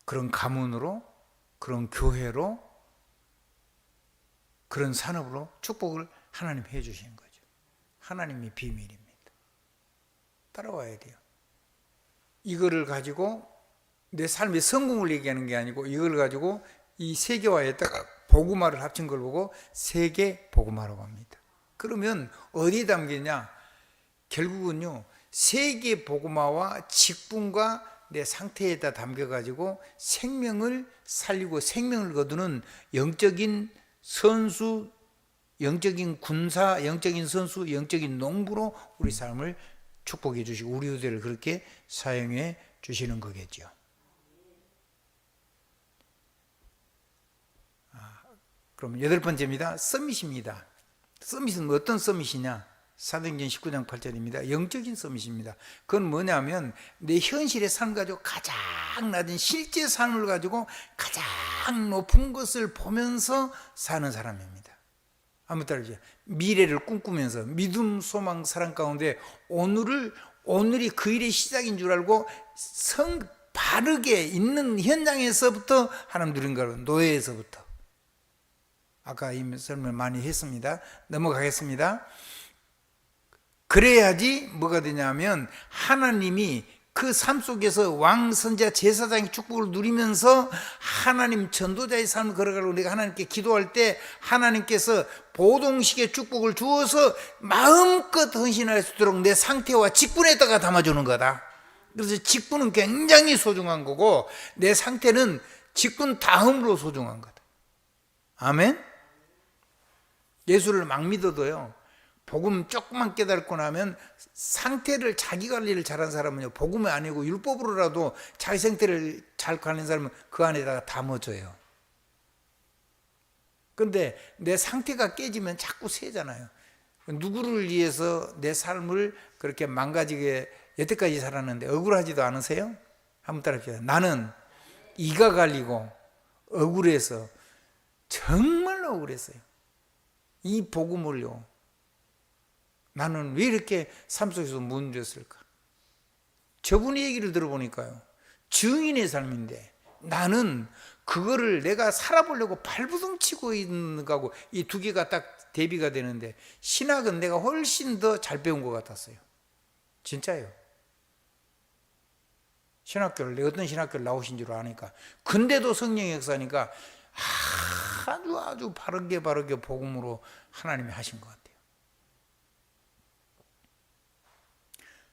그런 가문으로, 그런 교회로, 그런 산업으로 축복을 하나님 해주시는 거죠. 하나님의 비밀입니다. 따라와야 돼요. 이거를 가지고 내 삶의 성공을 얘기하는 게 아니고, 이걸 가지고 이 세계화에다가 복음화를 합친 걸 보고 세계 복음화라고 합니다. 그러면 어디에 담기냐? 결국은요, 세계 복음화와 직분과 내 상태에다 담겨가지고 생명을 살리고 생명을 거두는 영적인 선수, 영적인 군사, 영적인 선수, 영적인 농부로 우리 삶을 축복해 주시고 우리 후대를 그렇게 사용해 주시는 거겠죠. 그럼 8번째입니다. 서밋입니다. 서밋은 어떤 서밋이냐? 사도행전 19장 8절입니다. 영적인 서밋입니다. 그건 뭐냐면 내 현실의 삶 가지고 가장 낮은 실제 삶을 가지고 가장 높은 것을 보면서 사는 사람입니다. 한번 따라해주세요. 미래를 꿈꾸면서 믿음, 소망, 사랑 가운데 오늘이 그 일의 시작인 줄 알고 바르게 있는 현장에서부터 하나님 누린 거로, 노예에서부터. 아까 이 설명을 많이 했습니다. 넘어가겠습니다. 그래야지 뭐가 되냐면 하나님이 그 삶 속에서 왕, 선자, 제사장의 축복을 누리면서 하나님 전도자의 삶을 걸어가려고 내가 하나님께 기도할 때 하나님께서 보동식의 축복을 주어서 마음껏 헌신할 수 있도록 내 상태와 직분에다가 담아주는 거다. 그래서 직분은 굉장히 소중한 거고 내 상태는 직분 다음으로 소중한 거다. 아멘? 예수를 막 믿어도요, 복음 조금만 깨닫고 나면 상태를, 자기 관리를 잘한 사람은요, 복음이 아니고 율법으로라도 자기 상태를 잘 관리하는 사람은 그 안에다가 담아줘요. 근데 내 상태가 깨지면 자꾸 새잖아요. 누구를 위해서 내 삶을 그렇게 망가지게 여태까지 살았는데 억울하지도 않으세요? 한번 따라합시다. 나는 이가 갈리고 억울해서, 정말로 억울했어요. 이 복음을요, 나는 왜 이렇게 삶 속에서 무너졌을까? 저분의 얘기를 들어보니까요, 증인의 삶인데 나는 그거를 내가 살아보려고 발부둥 치고 있는 거하고 이 두 개가 딱 대비가 되는데, 신학은 내가 훨씬 더 잘 배운 것 같았어요. 진짜예요. 신학교를, 어떤 신학교를 나오신 줄 아니까. 근데도 성령의 역사니까 아주 바르게 복음으로 하나님이 하신 것 같아요.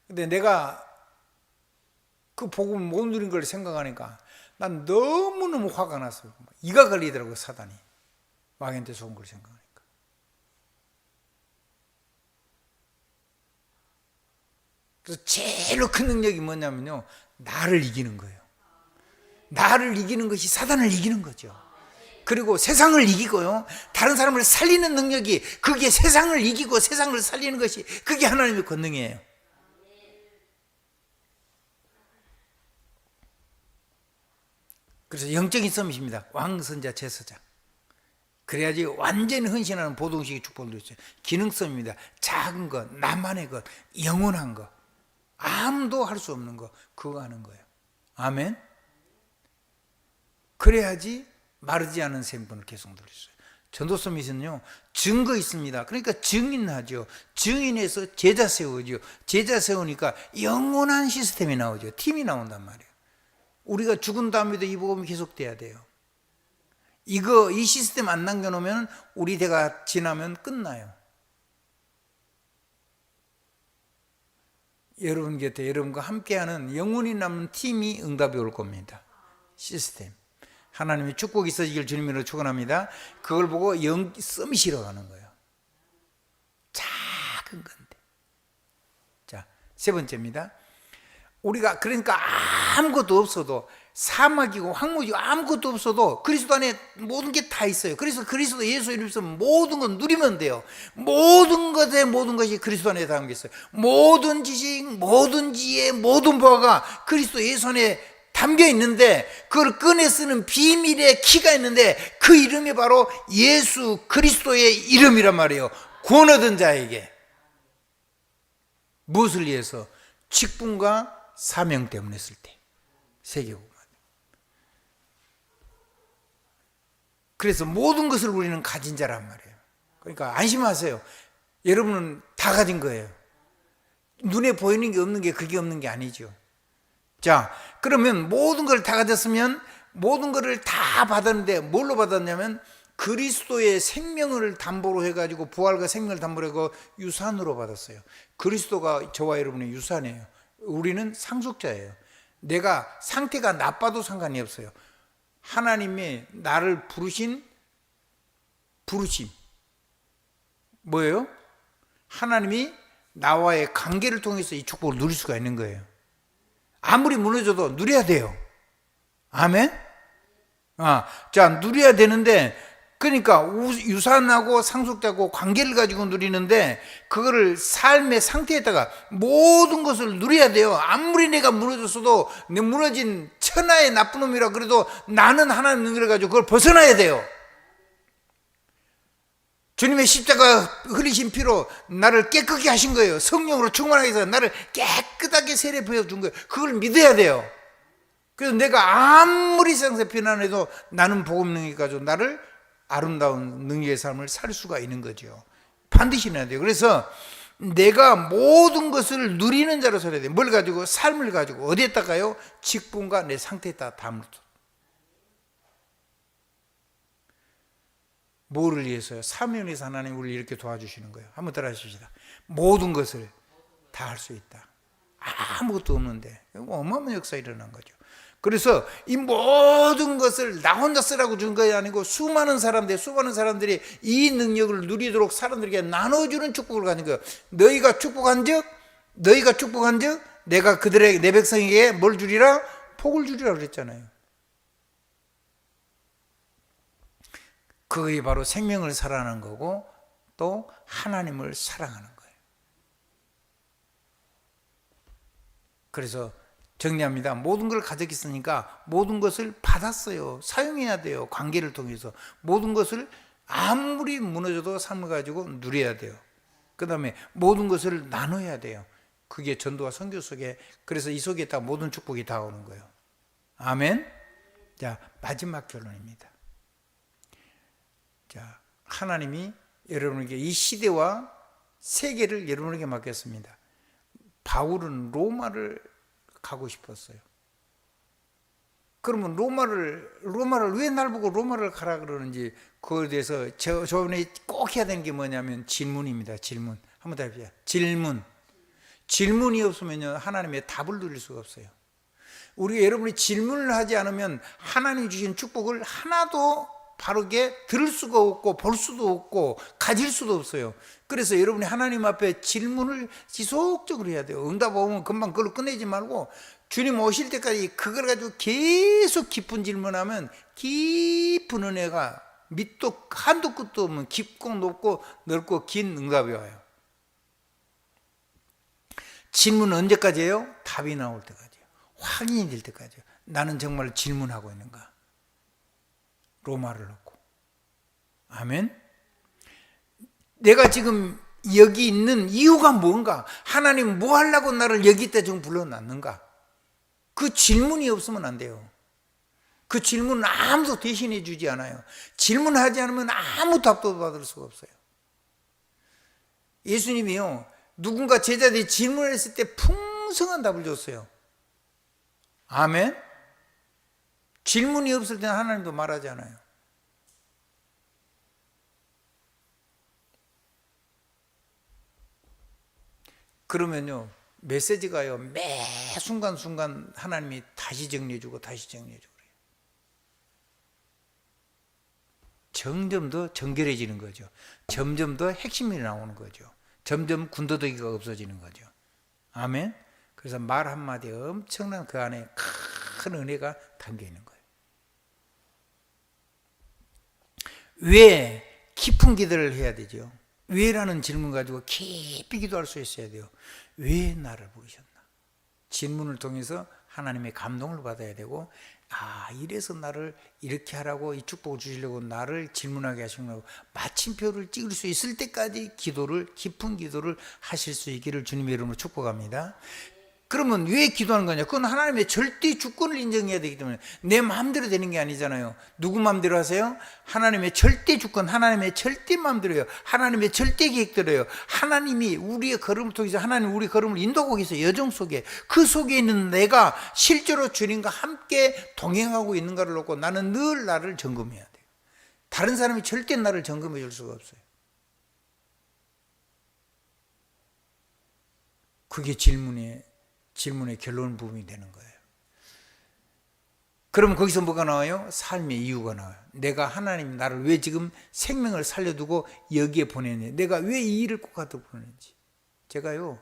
근데 내가 그 복음을 못 누린 걸 생각하니까 난 너무너무 화가 났어요. 이가 걸리더라고요, 사단이. 마귀한테 속은 걸 생각하니까. 그래서 제일 큰 능력이 뭐냐면요, 나를 이기는 거예요. 나를 이기는 것이 사단을 이기는 거죠. 그리고 세상을 이기고요, 다른 사람을 살리는 능력이, 그게 세상을 이기고 세상을 살리는 것이, 그게 하나님의 권능이에요. 그래서 영적인 싸움이십니다. 왕, 선자, 제사장. 그래야지 완전히 헌신하는 보동식의 축복을 누렸어요. 기능성입니다. 작은 것, 나만의 것, 영원한 것, 아무도 할 수 없는 것, 그거 하는 거예요. 아멘. 그래야지 마르지 않은 생분을 계속 누렸어요. 전도서 미션은요, 증거 있습니다. 그러니까 증인하죠. 증인해서 제자 세우죠. 제자 세우니까 영원한 시스템이 나오죠. 팀이 나온단 말이에요. 우리가 죽은 다음에도 이 복음이 계속돼야 돼요. 이 시스템 안 남겨놓으면 우리 대가 지나면 끝나요. 여러분 곁에 여러분과 함께하는 영원히 남는 팀이 응답이 올 겁니다. 시스템. 하나님의 축복이 있어지길 주님으로 축원합니다. 그걸 보고 썸이시러 가는 거예요. 작은 건데. 자, 세 번째입니다. 우리가 그러니까 아무것도 없어도, 사막이고 황무지고 아무것도 없어도 그리스도 안에 모든 게 다 있어요. 그래서 그리스도 예수 이름에서 모든 건 누리면 돼요. 모든 것이 그리스도 안에 담겨 있어요. 모든 지식, 모든 지혜, 모든 보화가 그리스도 예수 안에 담겨 있는데, 그걸 꺼내 쓰는 비밀의 키가 있는데, 그 이름이 바로 예수 그리스도의 이름이란 말이에요. 구원 얻은 자에게. 무엇을 위해서? 직분과 사명 때문에 쓸 때. 세계복음. 그래서 모든 것을 우리는 가진 자란 말이에요. 그러니까 안심하세요. 여러분은 다 가진 거예요. 눈에 보이는 게 없는 게 그게 없는 게 아니죠. 자, 그러면 모든 걸 다 가졌으면 모든 것을 다 받았는데 뭘로 받았냐면 그리스도의 생명을 담보로 해가지고, 부활과 생명을 담보로 해서 유산으로 받았어요. 그리스도가 저와 여러분의 유산이에요. 우리는 상속자예요. 내가 상태가 나빠도 상관이 없어요. 하나님이 나를 부르심 뭐예요? 하나님이 나와의 관계를 통해서 이 축복을 누릴 수가 있는 거예요. 아무리 무너져도 누려야 돼요. 아멘? 자, 누려야 되는데, 그러니까 유산하고 상속자고 관계를 가지고 누리는데, 그거를 삶의 상태에다가 모든 것을 누려야 돼요. 아무리 내가 무너졌어도, 내 무너진 천하의 나쁜 놈이라 그래도 나는 하나님 능력을 가지고 그걸 벗어나야 돼요. 주님의 십자가 흘리신 피로 나를 깨끗게 하신 거예요. 성령으로 충만하게 해서 나를 깨끗하게 세례 부어준 거예요. 그걸 믿어야 돼요. 그래서 내가 아무리 세상에서 비난해도 나는 복음 능력 가지고 나를 아름다운 능력의 삶을 살 수가 있는 거죠. 반드시 해야 돼요. 그래서 내가 모든 것을 누리는 자로 살아야 돼요. 뭘 가지고? 삶을 가지고. 어디에다가요? 직분과 내 상태에다 담을. 뭐를 위해서요? 사명을 위해서 하나님 우리를 이렇게 도와주시는 거예요. 한번 따라 하십시다. 모든 것을 다 할 수 있다. 아무것도 없는데 어마어마한 역사 일어난 거죠. 그래서 이 모든 것을 나 혼자 쓰라고 준 것이 아니고 수많은 사람들이 이 능력을 누리도록 사람들에게 나눠주는 축복을 가진 거예요. 너희가 축복한 즉 내가 내 백성에게 뭘 주리라? 복을 주리라 그랬잖아요. 그게 바로 생명을 사랑하는 거고 또 하나님을 사랑하는 거예요. 그래서 정리합니다. 모든 걸 가졌으니까 모든 것을 받았어요. 사용해야 돼요. 관계를 통해서 모든 것을 아무리 무너져도 삶을 가지고 누려야 돼요. 그 다음에 모든 것을 나눠야 돼요. 그게 전도와 선교 속에, 그래서 이 속에 다 모든 축복이 다 오는 거예요. 아멘. 자, 마지막 결론입니다. 자, 하나님이 여러분에게 이 시대와 세계를 여러분에게 맡겼습니다. 바울은 로마를 가고 싶었어요. 그러면 로마를 왜 날 보고 로마를 가라 그러는지, 그거에 대해서 저번에 꼭 해야 되는 게 뭐냐면 질문입니다. 질문. 한번 더 해보자. 질문이 없으면 하나님의 답을 누릴 수가 없어요. 우리가 여러분이 질문을 하지 않으면 하나님 주신 축복을 하나도 바르게 들을 수가 없고 볼 수도 없고 가질 수도 없어요. 그래서 여러분이 하나님 앞에 질문을 지속적으로 해야 돼요. 응답 오면 금방 그걸 끝내지 말고 주님 오실 때까지 그걸 가지고 계속 깊은 질문하면 깊은 은혜가 밑도 한도 끝도 없는 깊고 높고 넓고 긴 응답이 와요. 질문은 언제까지예요? 답이 나올 때까지요. 확인이 될 때까지요. 나는 정말 질문하고 있는가? 로마를 놓고. 아멘. 내가 지금 여기 있는 이유가 뭔가? 하나님 뭐 하려고 나를 여기다 지금 불러놨는가? 그 질문이 없으면 안 돼요. 그 질문은 아무도 대신해 주지 않아요. 질문하지 않으면 아무 답도 받을 수가 없어요. 예수님이요, 누군가 제자들이 질문했을 때 풍성한 답을 줬어요. 아멘. 질문이 없을 때는 하나님도 말하지 않아요. 그러면요, 메시지가요, 매 순간순간 하나님이 다시 정리해주고 다시 정리해주고 그래요. 점점 더 정결해지는 거죠. 점점 더 핵심이 나오는 거죠. 점점 군더더기가 없어지는 거죠. 아멘. 그래서 말 한마디에 엄청난 그 안에 큰 은혜가 담겨 있는 거예요. 왜 깊은 기도를 해야 되죠? 왜라는 질문 가지고 깊이 기도할 수 있어야 돼요. 왜 나를 부르셨나? 질문을 통해서 하나님의 감동을 받아야 되고, 이래서 나를 이렇게 하라고, 이 축복을 주시려고 나를 질문하게 하시는, 마침표를 찍을 수 있을 때까지 깊은 기도를 하실 수 있기를 주님의 이름으로 축복합니다. 그러면 왜 기도하는 거냐? 그건 하나님의 절대 주권을 인정해야 되기 때문에. 내 마음대로 되는 게 아니잖아요. 누구 마음대로 하세요? 하나님의 절대 주권, 하나님의 절대 마음대로요. 하나님의 절대 계획대로요. 하나님이 우리의 걸음을 통해서, 하나님 우리 걸음을 인도하고 계세요. 여정 속에. 그 속에 있는 내가 실제로 주님과 함께 동행하고 있는가를 놓고 나는 늘 나를 점검해야 돼요. 다른 사람이 절대 나를 점검해 줄 수가 없어요. 그게 질문의 결론 부분이 되는 거예요. 그러면 거기서 뭐가 나와요? 삶의 이유가 나와요. 내가 하나님 나를 왜 지금 생명을 살려두고 여기에 보냈는지, 내가 왜 이 일을 꼭 하도록 보냈는지. 제가요,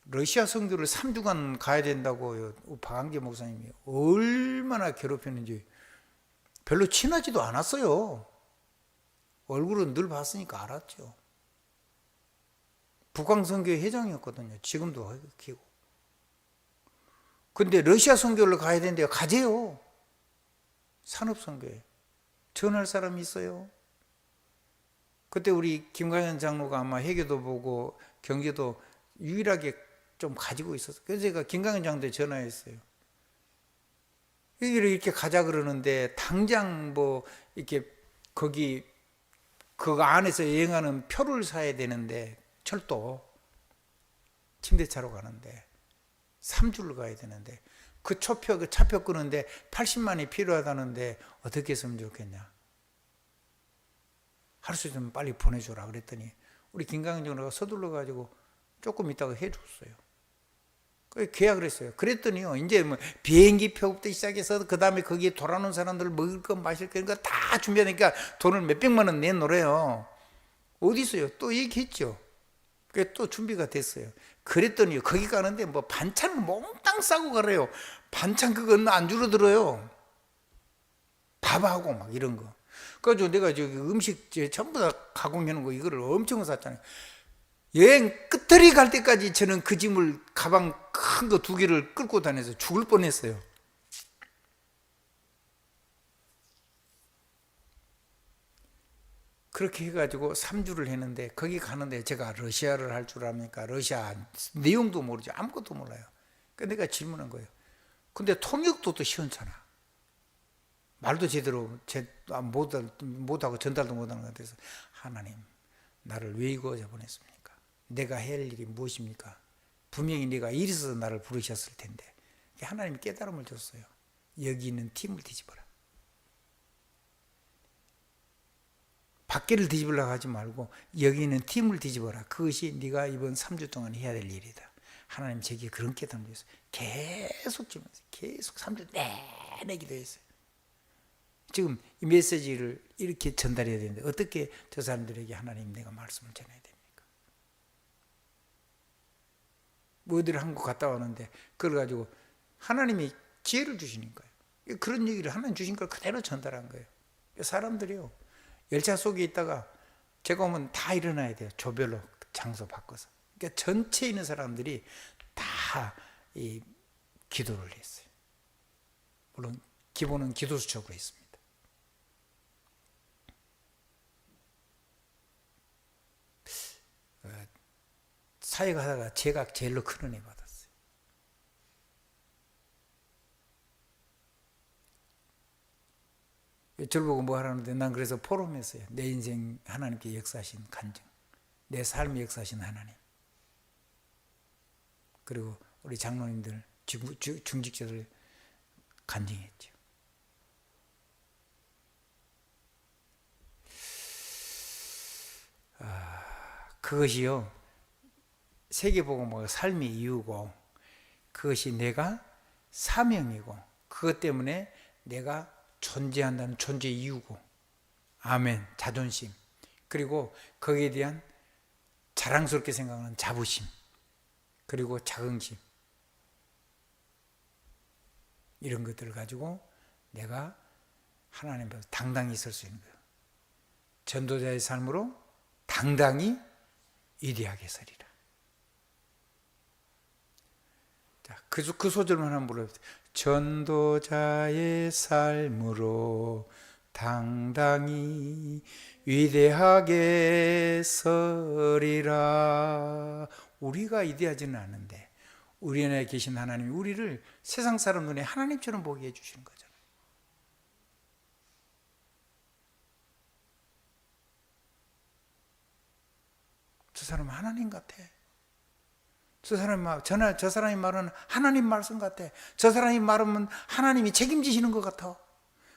러시아 선교를 3주간 가야 된다고 박한계 목사님이 얼마나 괴롭혔는지. 별로 친하지도 않았어요. 얼굴은 늘 봤으니까 알았죠. 북한선교 회장이었거든요. 지금도 키고. 근데 러시아 선교를 가야 되는데 가재요. 산업선교에. 전할 사람이 있어요. 그때 우리 김가현 장로가 아마 회계도 보고 경제도 유일하게 좀 가지고 있었어요. 그래서 제가 김가현 장로에 전화했어요. 여기를 이렇게 가자 그러는데 당장 뭐 이렇게 거기 그 안에서 여행하는 표를 사야 되는데, 철도 침대차로 가는데 3주를 가야 되는데 그 차표 끄는데 80만이 필요하다는데 어떻게 했으면 좋겠냐? 할 수 있으면 빨리 보내줘라 그랬더니 우리 김강현 장로가 서둘러 가지고 조금 있다가 해줬어요. 계약을 했어요. 그랬더니요, 이제 뭐 비행기 표부터 시작해서 그 다음에 거기에 돌아오는 사람들 먹을 거 마실 거 이런 거 다 준비하니까 돈을 몇백만 원 내놓으래요. 어디 있어요? 또 얘기했죠. 그게 또 준비가 됐어요. 그랬더니 거기 가는데 뭐 반찬을 몽땅 싸고 가래요. 반찬 그건 안 줄어들어요. 밥하고 막 이런 거. 그래가지고 내가 저기 음식 전부 다 가공해놓은 거 이거를 엄청 샀잖아요. 여행 끝들이 갈 때까지 저는 그 짐을 가방 큰 거 2개를 끌고 다녀서 죽을 뻔했어요. 그렇게 해가지고 3주를 했는데 거기 가는데 제가 러시아를 할 줄 압니까? 러시아 내용도 모르죠. 아무것도 몰라요. 그러니까 내가 질문한 거예요. 근데 통역도 또 시원찮아. 말도 제대로 못하고 전달도 못하는 것 같아서 하나님 나를 왜 이곳에 보냈습니까? 내가 해야 할 일이 무엇입니까? 분명히 네가 이리서 나를 부르셨을 텐데. 하나님이 깨달음을 줬어요. 여기 있는 팀을 뒤집어라. 밖에를 뒤집으려고 하지 말고 여기 있는 팀을 뒤집어라. 그것이 네가 이번 3주 동안 해야 될 일이다. 하나님 제게 그런 깨달음을 줬어요. 계속 주면서 계속 3주 내내 기도했어요. 지금 이 메시지를 이렇게 전달해야 되는데 어떻게 저 사람들에게 하나님 내가 말씀을 전해야 됩니까? 뭐들 한국 갔다 왔는데 그걸 가지고 하나님이 지혜를 주시는 거예요. 그런 얘기를 하나님 주신 걸 그대로 전달한 거예요. 사람들이요, 열차 속에 있다가 제가 오면 다 일어나야 돼요. 조별로 장소 바꿔서. 그러니까 전체에 있는 사람들이 다 이 기도를 했어요. 물론 기본은 기도 수첩으로 했습니다. 사회가 하다가 제가 제일로 큰 은혜 받았어요. 저를 보고 뭐 하라는데 난 그래서 포럼했어요. 내 인생 하나님께 역사하신 간증, 내 삶의 역사하신 하나님, 그리고 우리 장로님들, 중직자들 간증했죠. 그것이요, 세계복음의 삶의 이유고, 그것이 내가 사명이고, 그것 때문에 내가 존재한다는 존재 이유고, 아멘, 자존심, 그리고 거기에 대한 자랑스럽게 생각하는 자부심, 그리고 자긍심, 이런 것들을 가지고 내가 하나님 앞에서 당당히 설 수 있는 거예요. 전도자의 삶으로 당당히 위대하게 서리라. 자, 그 소절만 한번 불러보세요. 전도자의 삶으로 당당히 위대하게 서리라. 우리가 위대하지는 않은데 우리 안에 계신 하나님이 우리를 세상 사람 눈에 하나님처럼 보게 해주시는 거잖아요. 저 사람은 하나님 같아. 저 사람이 말은 하나님 말씀 같아. 저 사람이 말하면 하나님이 책임지시는 것 같아.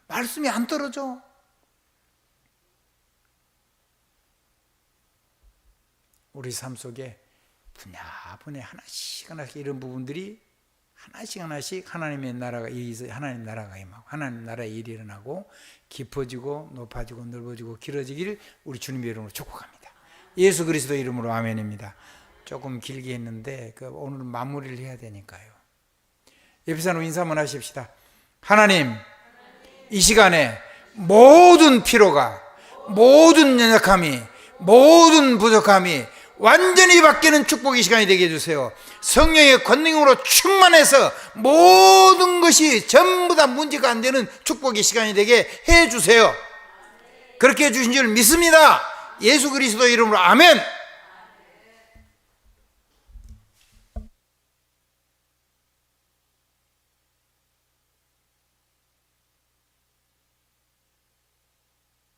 말씀이 안 떨어져. 우리 삶 속에 분야분야 하나씩 이런 부분들이 하나씩 하나님의 나라가 하나님 나라가 임하고 하나님 나라의 일이 일어나고 깊어지고 높아지고 넓어지고 길어지기를 우리 주님의 이름으로 축복합니다. 예수 그리스도 이름으로 아멘입니다. 조금 길게 했는데 오늘은 마무리를 해야 되니까요. 옆에 사람 인사 한번 하십시다. 하나님, 이 시간에 모든 피로가, 모든 연약함이, 모든 부족함이 완전히 바뀌는 축복의 시간이 되게 해주세요. 성령의 권능으로 충만해서 모든 것이 전부 다 문제가 안 되는 축복의 시간이 되게 해주세요. 그렇게 해주신 줄 믿습니다. 예수 그리스도 이름으로 아멘.